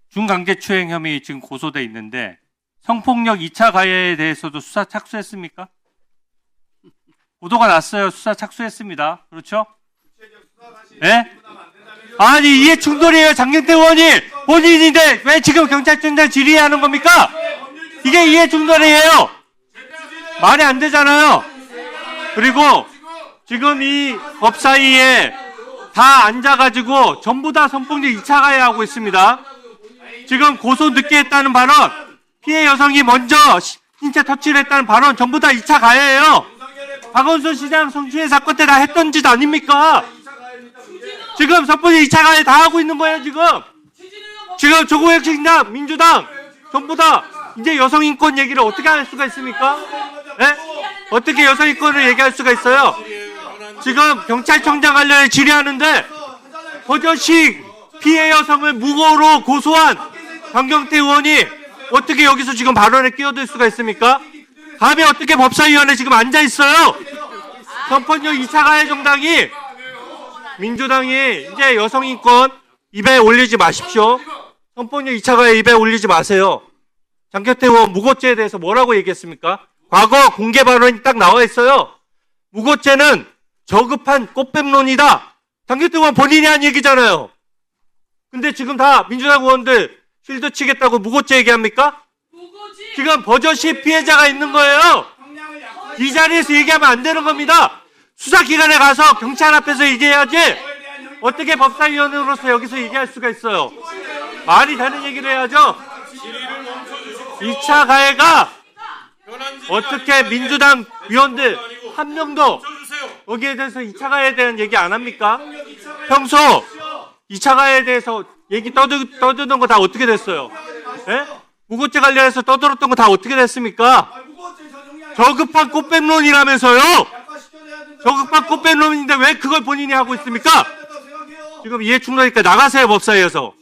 중강제추행 혐의 지금 고소돼 있는데 성폭력 2차 가해에 대해서도 수사 착수했습니까? 보도가 났어요. 수사 착수했습니다. 그렇죠? 예? 아니, 이해 충돌이에요. 장경태 의원이 본인인데 왜 지금 경찰청장 질의하는 겁니까? 이게 이해 충돌이에요. 말이 안 되잖아요. 그리고 지금 이 법사위에 다 앉아가지고 전부 다 성폭력 2차 가해하고 있습니다. 지금 고소 늦게 했다는 발언, 피해 여성이 먼저 신체 터치를 했다는 발언 전부 다 2차 가해예요. 박원순 시장 성추행 사건 때 다 했던 짓 아닙니까? 지금 성폭력 2차 가해 다 하고 있는 거예요, 지금. 지금 조국혁 신당, 민주당 전부 다 이제 여성 인권 얘기를 어떻게 할 수가 있습니까? 예? 어떻게 여성 인권을 얘기할 수가 있어요? 지금 경찰청장 관련해 질의하는데 버젓이 피해 여성을 무고로 고소한 장경태 의원이 어떻게 여기서 지금 발언에 끼어들 수가 있습니까? 감히 어떻게 법사위원회 지금 앉아 있어요? 성폭력 2차 가해 정당이 민주당이 이제 여성 인권 입에 올리지 마십시오. 성폭력 2차 가해 입에 올리지 마세요. 장경태 의원 무고죄에 대해서 뭐라고 얘기했습니까? 과거 공개 발언이 딱 나와 있어요. 무고죄는 저급한 꽃뱀론이다. 장경태 의원 본인이 한 얘기잖아요. 근데 지금 다 민주당 의원들 실드 치겠다고 무고죄 얘기합니까? 지금 버젓이 피해자가 있는 거예요. 이 자리에서 얘기하면 안 되는 겁니다. 수사기관에 가서 경찰 앞에서 얘기해야지 어떻게 법사위원으로서 여기서 얘기할 수가 있어요. 말이 되는 얘기를 해야죠. 2차 가해가 어떻게 민주당 위원들 한 명도 여기에 대해서 2차 가해에 대한 얘기 안 합니까? 평소 2차 가해에 대해서 얘기 떠드는 거 다 어떻게 됐어요? 예? 무고죄 관련해서 떠들었던 거 다 어떻게 됐습니까? 저급한 꽃뱀론이라면서요? 저급한 꽃뱀론인데 왜 그걸 본인이 하고 있습니까? 지금 이해 충돌이니까 나가세요, 법사위에서.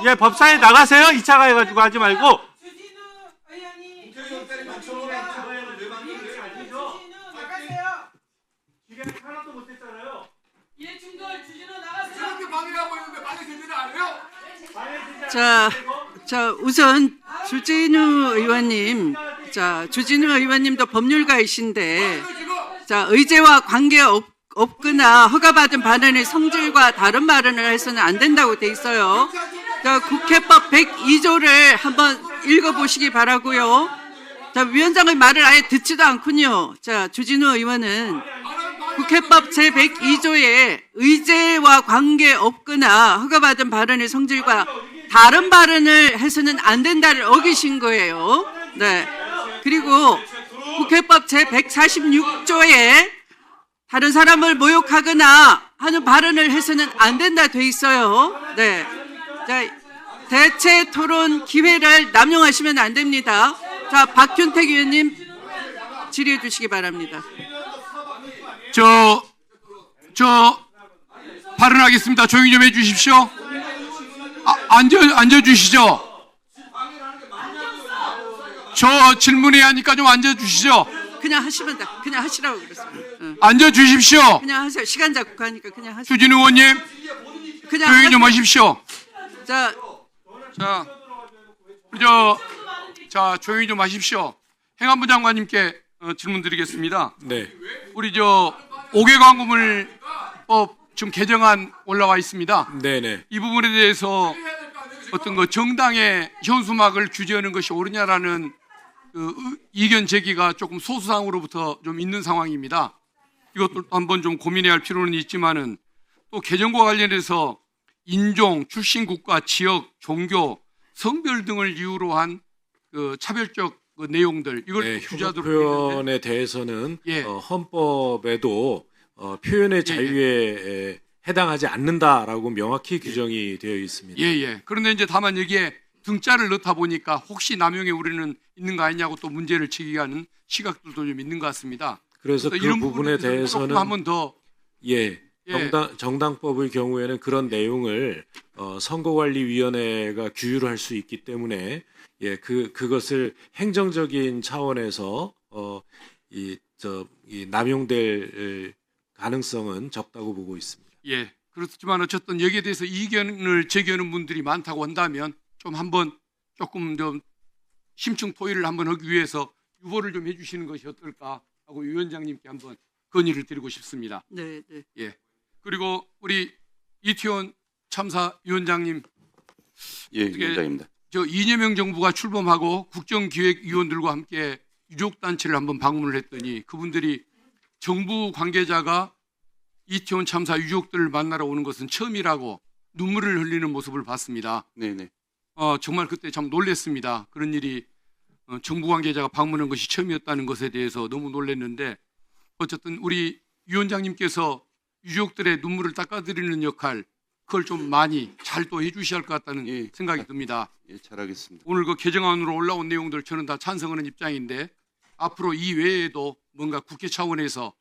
예, 법사위에 나가세요. 2차 가해 가지고 하지 말고. 자, 우선 주진우 의원님도 법률가이신데, 자, 의제와 관계 없거나 허가받은 발언의 성질과 다른 발언을 해서는 안 된다고 돼 있어요. 자, 국회법 102조를 한번 읽어보시기 바라고요. 자, 위원장의 말을 아예 듣지도 않군요. 자, 주진우 의원은 국회법 제102조에 의제와 관계 없거나 허가받은 발언의 성질과 다른 발언을 해서는 안 된다를 어기신 거예요. 네. 그리고 국회법 제146조에 다른 사람을 모욕하거나 하는 발언을 해서는 안 된다 돼 있어요. 네. 자, 대체 토론 기회를 남용하시면 안 됩니다. 자, 박균택 의원님 질의해 주시기 바랍니다. 저 발언하겠습니다. 조용히 좀 해주십시오. 앉아주시죠. 저 질문해야 하니까 좀 앉아주시죠. 그냥 하시면 돼. 그냥 하시라고 그랬습니다. 응. 앉아주십시오. 그냥 하세요. 시간 잡고 하니까 그냥 하세요. 추진 의원님, 그냥 조용히 좀 하세요. 하십시오. 자, 자, 조용히 좀 하십시오. 행안부 장관님께 질문 드리겠습니다. 네. 우리 5개 광고물법 지금 개정안 올라와 있습니다. 네네. 이 부분에 대해서 어떤 정당의 현수막을 규제하는 것이 옳으냐라는 이견 제기가 조금 소수상으로부터 좀 있는 상황입니다. 이것도 한번 좀 고민해야 할 필요는 있지만은 또 개정과 관련해서 인종, 출신 국가, 지역, 종교, 성별 등을 이유로 한 차별적 내용들 이걸 네, 규제하도록 표현에 대해서는 예. 헌법에도 표현의 자유에 해당하지 않는다라고 명확히 규정이 되어 있습니다. 예. 그런데 이제 다만 여기에 등자를 넣다 보니까 혹시 남용의 우려는 있는 거 아니냐고 또 문제를 제기하는 시각들도 좀 있는 것 같습니다. 그래서 그 이런 부분에 대해서는 한번 더 정당법의 경우에는 그런 내용을 선거관리위원회가 규율을 할 수 있기 때문에 그것을 행정적인 차원에서 이 남용될 가능성은 적다고 보고 있습니다. 예. 그렇지만 어쨌든 여기에 대해서 이견을 제기하는 분들이 많다고 한다면 좀 한번 조금 좀 심층 토의를 한번 하기 위해서 유보를 좀 해주시는 것이 어떨까 하고 위원장님께 한번 건의를 드리고 싶습니다. 네. 예. 그리고 우리 이태원 참사위원장님, 예, 위원장입니다. 이재명 정부가 출범하고 국정기획위원들과 함께 유족단체를 한번 방문을 했더니 그분들이 정부 관계자가 이태원 참사 유족들을 만나러 오는 것은 처음이라고 눈물을 흘리는 모습을 봤습니다. 네네. 정말 그때 참 놀랐습니다. 그런 일이 정부 관계자가 방문한 것이 처음이었다는 것에 대해서 너무 놀랐는데 어쨌든 우리 위원장님께서 유족들의 눈물을 닦아드리는 역할 그걸 좀 많이 잘 또 해주셔야 할 것 같다는 생각이 듭니다. 예, 잘하겠습니다. 오늘 그 개정안으로 올라온 내용들 저는 다 찬성하는 입장인데 앞으로 이 외에도 뭔가 국회 차원에서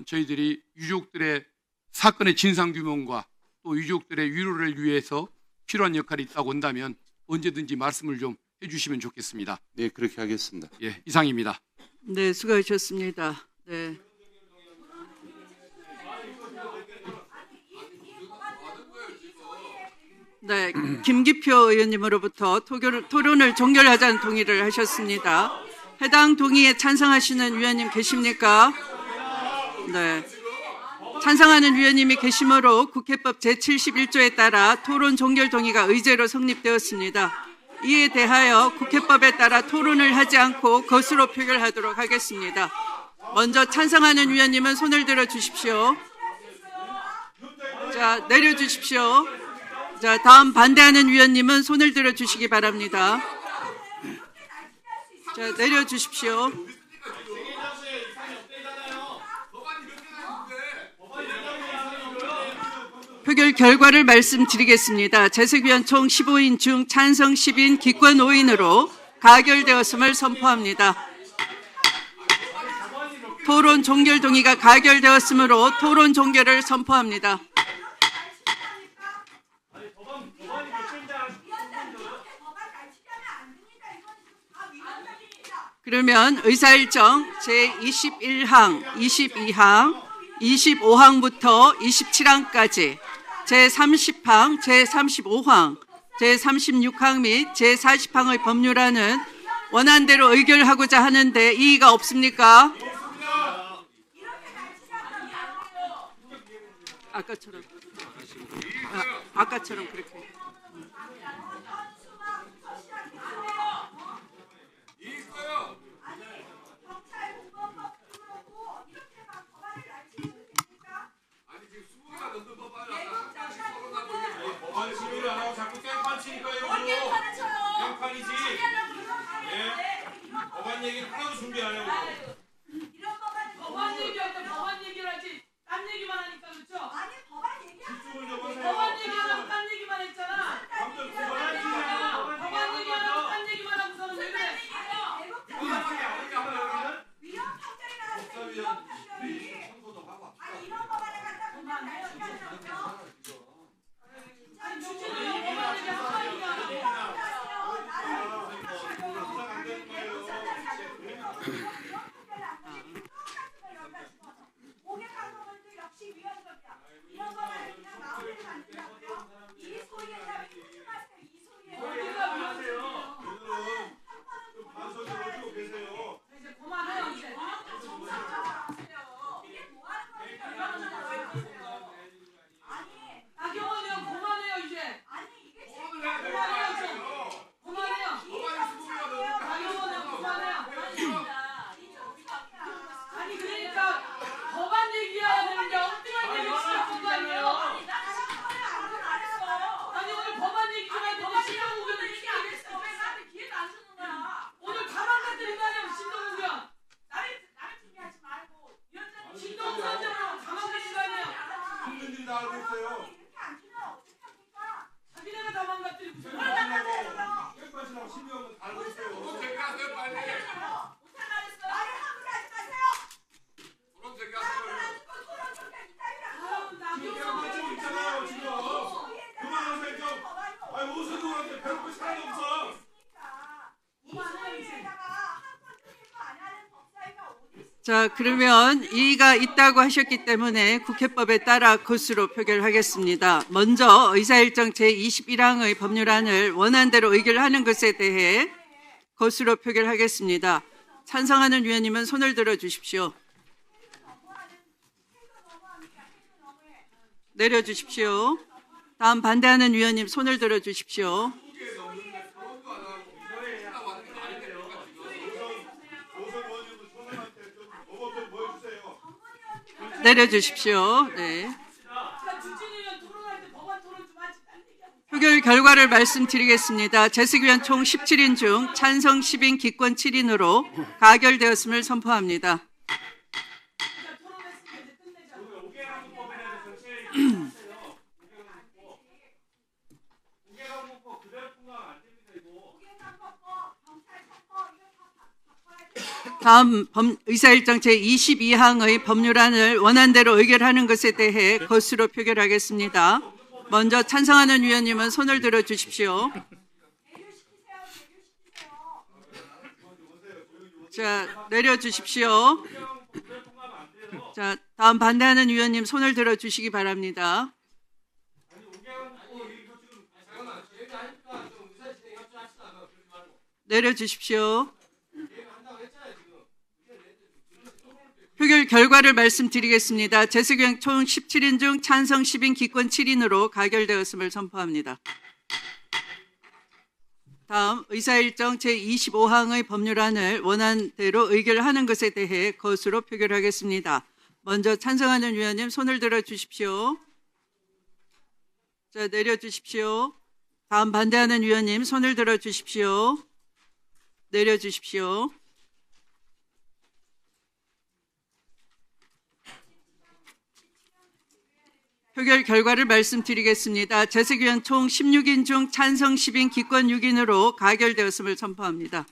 저희들이 유족들의 사건의 진상규명과 또 유족들의 위로를 위해서 필요한 역할이 있다고 한다면 언제든지 말씀을 좀 해주시면 좋겠습니다. 네, 그렇게 하겠습니다. 예, 이상입니다. 네, 수고하셨습니다. 네. 네, 김기표 의원님으로부터 토론을 종결하자는 동의를 하셨습니다. 해당 동의에 찬성하시는 위원님 계십니까? 네. 찬성하는 위원님이 계시므로 국회법 제71조에 따라 토론 종결 동의가 의제로 성립되었습니다. 이에 대하여 국회법에 따라 토론을 하지 않고 것으로 표결하도록 하겠습니다. 먼저 찬성하는 위원님은 손을 들어 주십시오. 자, 내려 주십시오. 자, 다음 반대하는 위원님은 손을 들어 주시기 바랍니다. 자, 내려 주십시오. 표결 결과를 말씀드리겠습니다. 재석위원 총 15인 중 찬성 10인, 기권 5인으로 가결되었음을 선포합니다. 토론 종결 동의가 가결되었으므로 토론 종결을 선포합니다. 그러면 의사일정 제21항, 22항, 25항부터 27항까지 제30항, 제35항, 제36항 및 제40항의 법률안은 원안대로 의결하고자 하는데 이의가 없습니까? 아까처럼 그렇게. 자꾸 깽판 치니까 이러고 깽판이지. 법안 얘기는 하나도 준비 안 해오고. 법안 얘기할 때 법안 얘기를 국민이 다 알고 있어요. 자기네가 다 망가뜨리고 있어요. 백바시라고 신경은 다 알고 있어요. 그런 새끼 하세요 빨리. 말을 함부로 하지 마세요. 그런 새끼 하세요. 나경원 있잖아요 지금. 그만하세요 좀. 아니 무슨 누구한테 배울 사람이 없어. 자, 그러면 이의가 있다고 하셨기 때문에 국회법에 따라 것으로 표결하겠습니다. 먼저 의사일정 제21항의 법률안을 원안대로 의결하는 것에 대해 것으로 표결하겠습니다. 찬성하는 위원님은 손을 들어 주십시오. 내려 주십시오. 다음 반대하는 위원님 손을 들어 주십시오. 내려 주십시오. 네. 표결 결과를 말씀드리겠습니다. 재석위원 총 17인 중 찬성 10인 기권 7인으로 가결되었음을 선포합니다. 다음 의사일정 제22항의 법률안을 원안대로 의결하는 것에 대해 것으로 표결하겠습니다. 먼저 찬성하는 위원님은 손을 들어 주십시오. 자, 내려 주십시오. 자, 다음 반대하는 위원님 손을 들어 주시기 바랍니다. 내려 주십시오. 표결 결과를 말씀드리겠습니다. 재석위원 총 17인 중 찬성 10인 기권 7인으로 가결되었음을 선포합니다. 다음 의사일정 제25항의 법률안을 원안대로 의결하는 것에 대해 것으로 표결하겠습니다. 먼저 찬성하는 위원님 손을 들어 주십시오. 자, 내려 주십시오. 다음 반대하는 위원님 손을 들어 주십시오. 내려 주십시오. 표결 결과를 말씀드리겠습니다. 재석위원 총 16인 중 찬성 10인 기권 6인으로 가결되었음을 선포합니다.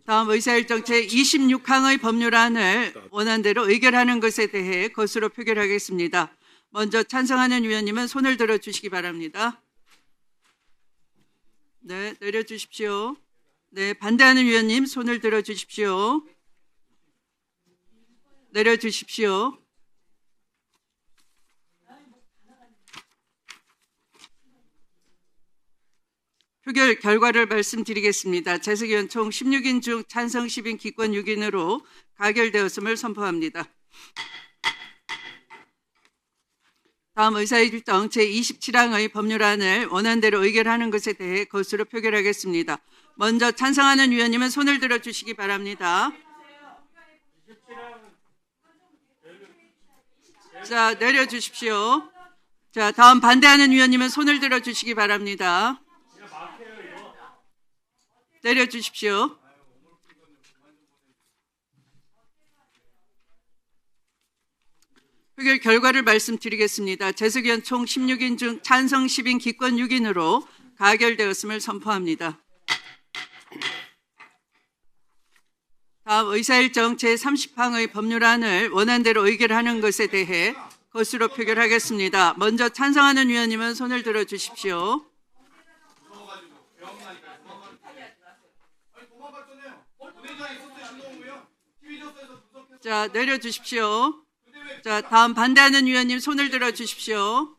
다음 의사일정 제26항의 법률안을 원안대로 의결하는 것에 대해 것으로 표결하겠습니다. 먼저 찬성하는 위원님은 손을 들어 주시기 바랍니다. 네, 내려 주십시오. 네, 반대하는 위원님 손을 들어 주십시오. 내려 주십시오. 표결 결과를 말씀드리겠습니다. 재석위원 총 16인 중 찬성 10인 기권 6인으로 가결되었음을 선포합니다. 다음 의사일정 제27항의 법률안을 원안대로 의결하는 것에 대해 것으로 표결하겠습니다. 먼저 찬성하는 위원님은 손을 들어 주시기 바랍니다. 자, 내려 주십시오. 자, 다음 반대하는 위원님은 손을 들어 주시기 바랍니다. 내려 주십시오. 표결 결과를 말씀드리겠습니다. 재석위원 총 16인 중 찬성 10인 기권 6인으로 가결되었음을 선포합니다. 다음 의사일정 제30항의 법률안을 원안대로 의결하는 것에 대해 것으로 표결하겠습니다. 먼저 찬성하는 위원님은 손을 들어 주십시오. 자, 내려 주십시오. 자, 다음 반대하는 위원님 손을 들어 주십시오.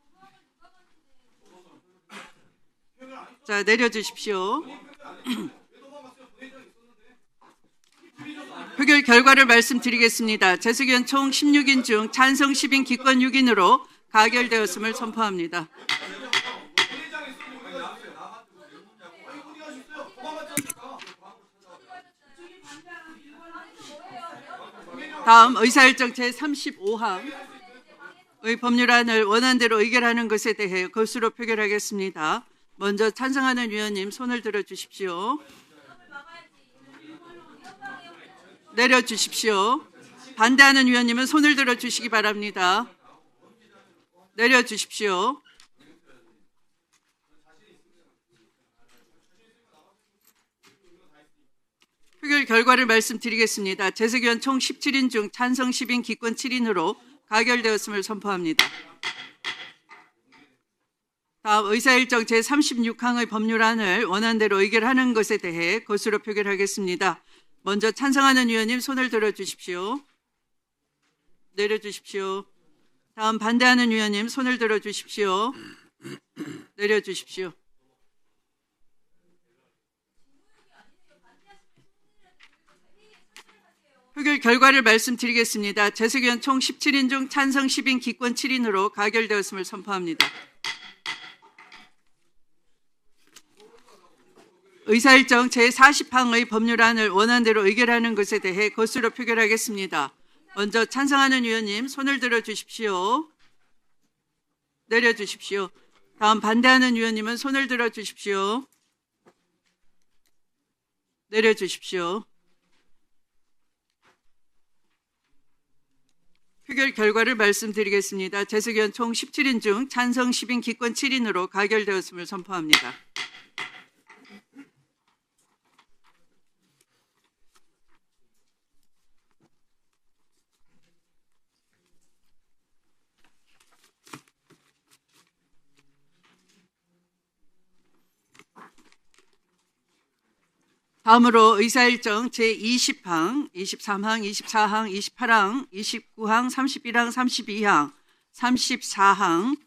자, 내려 주십시오. 표결 결과를 말씀드리겠습니다. 재석위원 총 16인 중 찬성 10인 기권 6인으로 가결되었음을 선포합니다. 다음 의사일정 제35항의 법률안을 원안대로 의결하는 것에 대해 것으로 표결하겠습니다. 먼저 찬성하는 위원님 손을 들어 주십시오. 내려 주십시오. 반대하는 위원님은 손을 들어 주시기 바랍니다. 내려 주십시오. 표결 결과를 말씀드리겠습니다. 재석위원 총 17인 중 찬성 10인, 기권 7인으로 가결되었음을 선포합니다. 다음 의사일정 제36항의 법률안을 원안대로 의결하는 것에 대해 것으로 표결하겠습니다. 먼저 찬성하는 위원님 손을 들어 주십시오. 내려 주십시오. 다음 반대하는 위원님 손을 들어 주십시오. 내려 주십시오. 표결 결과를 말씀드리겠습니다. 재석위원 총 17인 중 찬성 10인, 기권 7인으로 가결되었음을 선포합니다. 의사일정 제40항의 법률안을 원안대로 의결하는 것에 대해 것으로 표결하겠습니다. 먼저 찬성하는 위원님 손을 들어 주십시오. 내려 주십시오. 다음 반대하는 위원님은 손을 들어 주십시오. 내려 주십시오. 표결 결과를 말씀드리겠습니다. 재석위원 총 17인 중 찬성 10인, 기권 7인으로 가결되었음을 선포합니다. 다음으로 의사일정 제20항, 23항, 24항, 28항, 29항, 31항, 32항, 34항,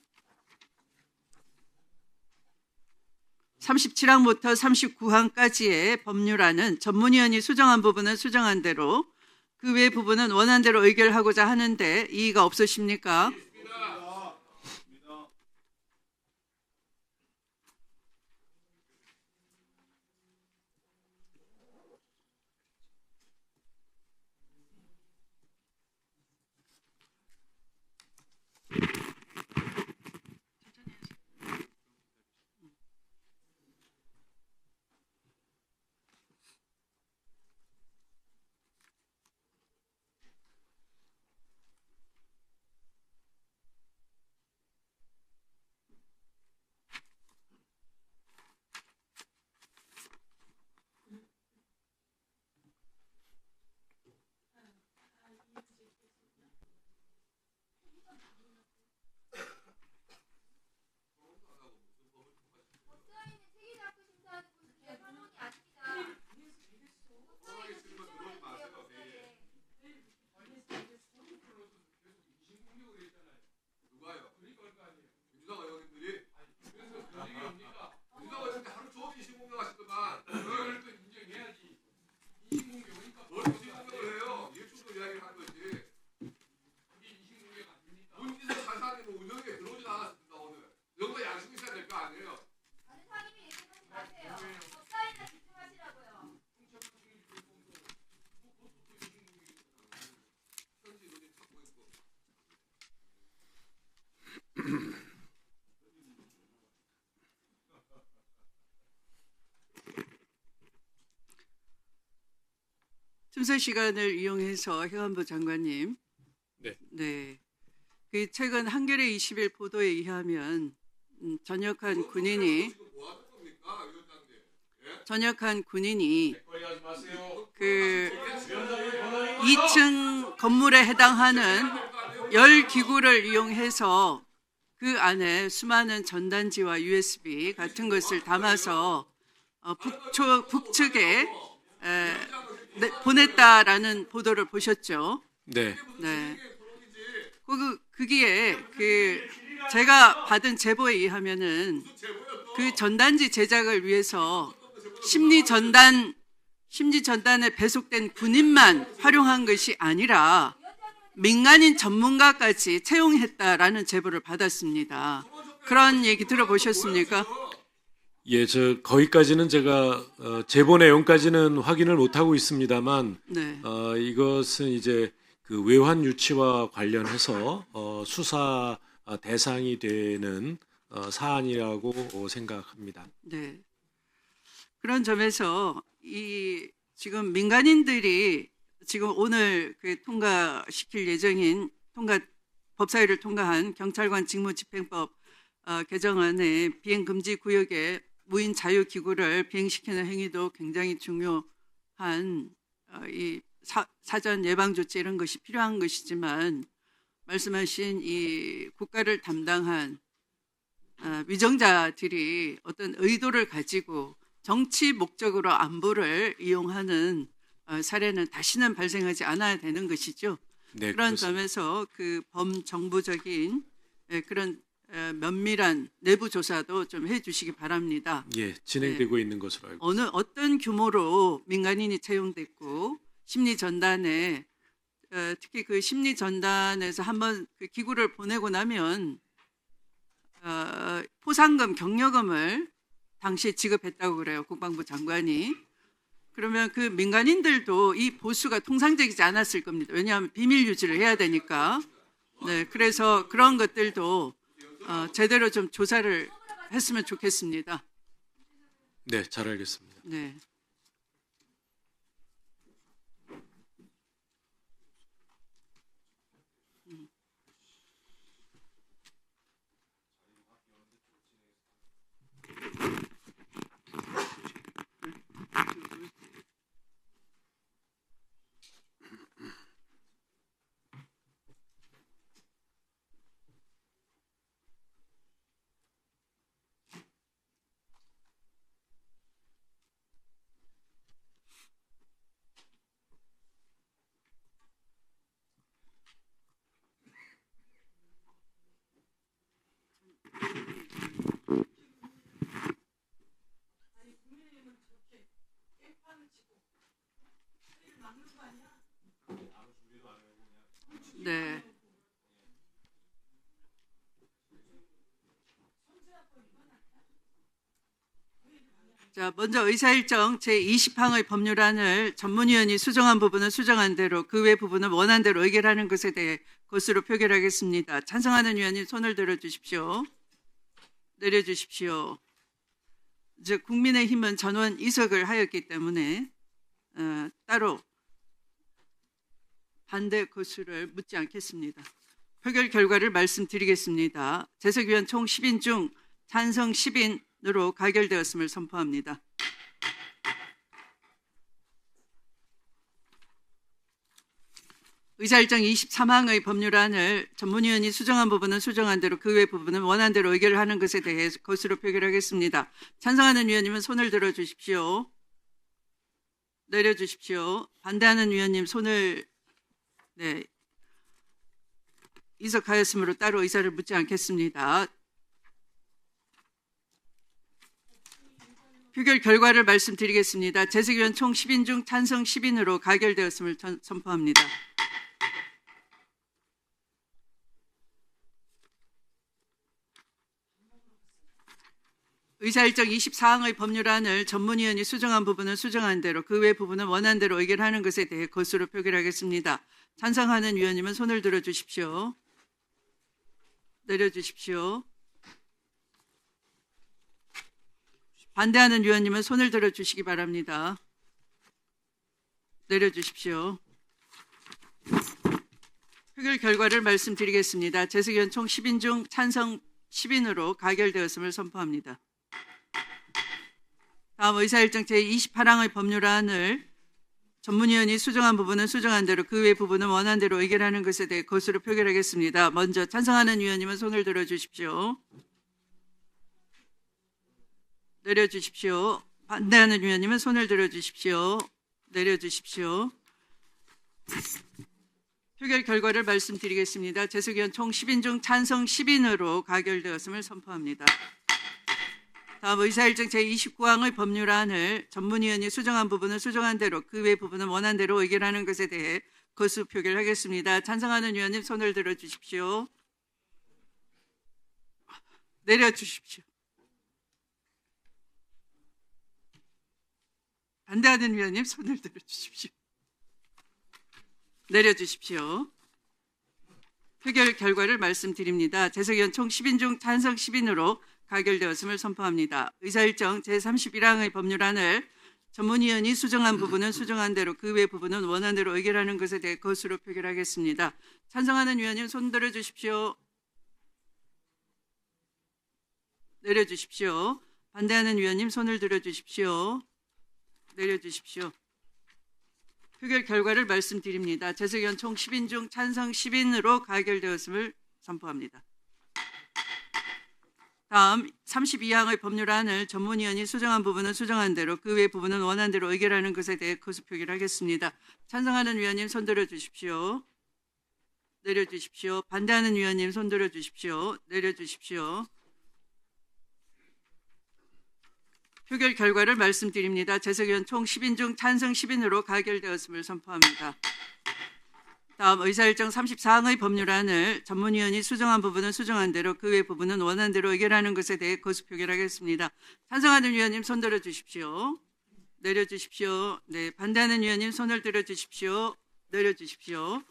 37항부터 39항까지의 법률안은 전문위원이 수정한 부분은 수정한 대로, 그 외 부분은 원안대로 의결하고자 하는데 이의가 없으십니까? 순서 시간을 이용해서 행안부 장관님. 네. 그 최근 한겨레 20일 보도에 의하면 전역한 군인이 그 2층 건물에 해당하는 열 기구를 이용해서 그 안에 수많은 전단지와 USB 같은 것을 담아서 북측에 보냈다라는 보도를 보셨죠? 네. 네. 그게 제가 받은 제보에 의하면은 그 전단지 제작을 위해서 심리 전단에 배속된 군인만 활용한 것이 아니라 민간인 전문가까지 채용했다라는 제보를 받았습니다. 그런 얘기 들어보셨습니까? 예, 거기까지는 제가 제보 내용까지는 확인을 못 하고 있습니다만, 네. 이것은 이제 그 외환 유치와 관련해서 수사 대상이 되는 사안이라고 생각합니다. 네. 그런 점에서 지금 민간인들이 지금 오늘 그 통과시킬 예정인 법사위를 통과한 경찰관 직무집행법 개정안의 비행금지 구역에 무인 자유기구를 비행시키는 행위도 굉장히 중요한 이 사전 예방 조치 이런 것이 필요한 것이지만 말씀하신 이 국가를 담당한 위정자들이 어떤 의도를 가지고 정치 목적으로 안보를 이용하는 사례는 다시는 발생하지 않아야 되는 것이죠. 네, 그런 그렇습니다. 점에서 그 범정부적인 그런 면밀한 내부 조사도 좀 해주시기 바랍니다. 예, 진행되고 있는 것으로 알고 어떤 규모로 민간인이 채용됐고 심리 전단에 특히 그 심리 전단에서 한번 그 기구를 보내고 나면 포상금, 격려금을 당시에 지급했다고 그래요. 국방부 장관이. 그러면 그 민간인들도 이 보수가 통상적이지 않았을 겁니다. 왜냐하면 비밀 유지를 해야 되니까. 네, 그래서 그런 것들도 제대로 좀 조사를 했으면 좋겠습니다. 네, 잘 알겠습니다. 네. 네. 자, 먼저 의사일정 제20항의 법률안을 전문위원이 수정한 부분은 수정한 대로 그 외 부분은 원한 대로 의결하는 것에 대해 것으로 표결하겠습니다. 찬성하는 위원님 손을 들어주십시오. 내려주십시오. 이제 국민의힘은 전원 이석을 하였기 때문에 따로 반대 거수를 묻지 않겠습니다. 표결 결과를 말씀드리겠습니다. 재석위원 총 10인 중 찬성 10인으로 가결되었음을 선포합니다. 의사일정 23항의 법률안을 전문위원이 수정한 부분은 수정한 대로 그 외 부분은 원한 대로 의결을 하는 것에 대해 것으로 표결하겠습니다. 찬성하는 위원님은 손을 들어주십시오. 내려주십시오. 반대하는 위원님 손을 이석하였으므로 따로 의사를 묻지 않겠습니다. 표결 결과를 말씀드리겠습니다. 재석위원 총 10인 중 찬성 10인으로 가결되었음을 선포합니다. 의사일정 24항의 법률안을 전문위원이 수정한 부분은 수정한 대로 그 외 부분은 원한 대로 의결하는 것에 대해 것으로 표결하겠습니다. 찬성하는 위원님은 손을 들어주십시오. 내려주십시오. 반대하는 위원님은 손을 들어주시기 바랍니다. 내려주십시오. 표결 결과를 말씀드리겠습니다. 재석위원 총 10인 중 찬성 10인으로 가결되었음을 선포합니다. 다음 의사일정 제28항의 법률안을 전문위원이 수정한 부분은 수정한 대로 그 외 부분은 원한 대로 의결하는 것에 대해 것으로 표결하겠습니다. 먼저 찬성하는 위원님은 손을 들어주십시오. 내려주십시오. 반대하는 위원님은 손을 들어주십시오. 내려주십시오. 표결 결과를 말씀드리겠습니다. 재석위원 총 10인 중 찬성 10인으로 가결되었음을 선포합니다. 다음 의사일정 제29항의 법률안을 전문위원이 수정한 부분은 수정한 대로 그 외 부분은 원한 대로 의결하는 것에 대해 거수 표결하겠습니다. 찬성하는 위원님 손을 들어주십시오. 내려주십시오. 반대하는 위원님 손을 들어주십시오. 내려주십시오. 표결 결과를 말씀드립니다. 재석위원 총 10인 중 찬성 10인으로 가결되었음을 선포합니다. 의사일정 제31항의 법률안을 전문위원이 수정한 부분은 수정한 대로, 그 외 부분은 원한 대로 의결하는 것에 대해 것으로 표결하겠습니다. 찬성하는 위원님 손 들어주십시오. 내려주십시오. 반대하는 위원님 손을 들어주십시오. 내려주십시오. 표결 결과를 말씀드립니다. 재석위원 총 10인 중 찬성 10인으로 가결되었음을 선포합니다. 다음 32항의 법률안을 전문위원이 수정한 부분은 수정한 대로, 그 외 부분은 원한 대로 의결하는 것에 대해 거수 표결하겠습니다. 찬성하는 위원님 손 들어주십시오. 내려주십시오. 반대하는 위원님 손 들어주십시오. 내려주십시오. 표결 결과를 말씀드립니다. 재석위원 총 10인 중 찬성 10인으로 가결되었음을 선포합니다. 다음 의사일정 34항의 법률안을 전문위원이 수정한 부분은 수정한 대로, 그 외 부분은 원한 대로 의결하는 것에 대해 거수 표결하겠습니다. 찬성하는 위원님 손 들어주십시오. 내려주십시오. 네, 반대하는 위원님 손을 들어주십시오. 내려주십시오.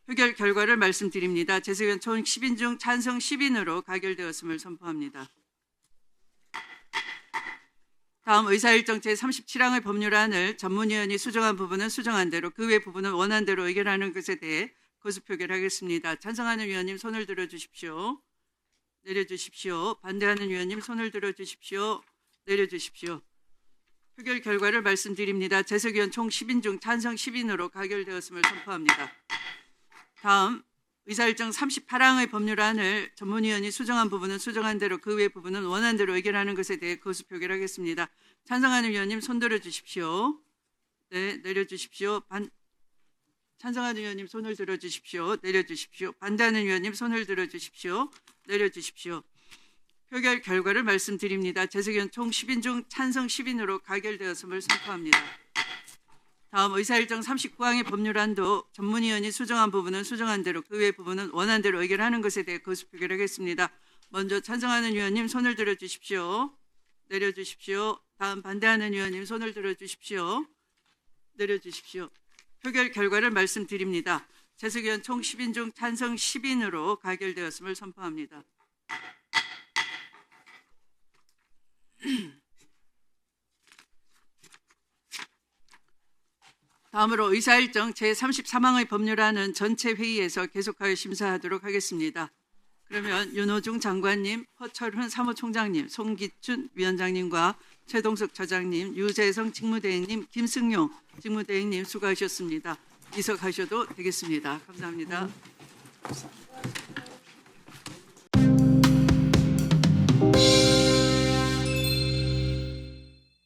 표결 결과를 말씀드립니다. 재석위원 총 10인 중 찬성 10인으로 가결되었음을 선포합니다. 다음 의사일정 제37항의 법률안을 전문위원이 수정한 부분은 수정한 대로, 그 외 부분은 원한 대로 의결하는 것에 대해 거수 표결하겠습니다. 찬성하는 위원님 손을 들어주십시오. 내려주십시오. 반대하는 위원님 손을 들어주십시오. 내려주십시오. 표결 결과를 말씀드립니다. 재석위원 총 10인 중 찬성 10인으로 가결되었음을 선포합니다. 다음 의사일정 38항의 법률안을 전문위원이 수정한 부분은 수정한 대로, 그 외 부분은 원한 대로 의결하는 것에 대해 거수 표결하겠습니다. 찬성하는 위원님 손 들어주십시오. 네, 내려주십시오. 찬성하는 위원님 손을 들어주십시오. 내려주십시오. 반대하는 위원님 손을 들어주십시오. 내려주십시오. 표결 결과를 말씀드립니다. 재석위원 총 10인 중 찬성 10인으로 가결되었음을 선포합니다. 다음 의사일정 39항의 법률안도 전문위원이 수정한 부분은 수정한 대로, 그 외 부분은 원한 대로 의결하는 것에 대해 거수 표결하겠습니다. 먼저 찬성하는 위원님 손을 들어주십시오. 내려주십시오. 다음 반대하는 위원님 손을 들어주십시오. 내려주십시오. 표결 결과를 말씀드립니다. 재석위원 총 10인 중 찬성 10인으로 가결되었음을 선포합니다. 다음으로 의사일정 제33항의 법률안은 전체 회의에서 계속하여 심사하도록 하겠습니다. 그러면 윤호중 장관님, 허철훈 사무총장님, 송기춘 위원장님과 최동석 처장님, 유재성 직무대행님, 김승용 직무대행님 수고하셨습니다. 이석하셔도 되겠습니다. 감사합니다.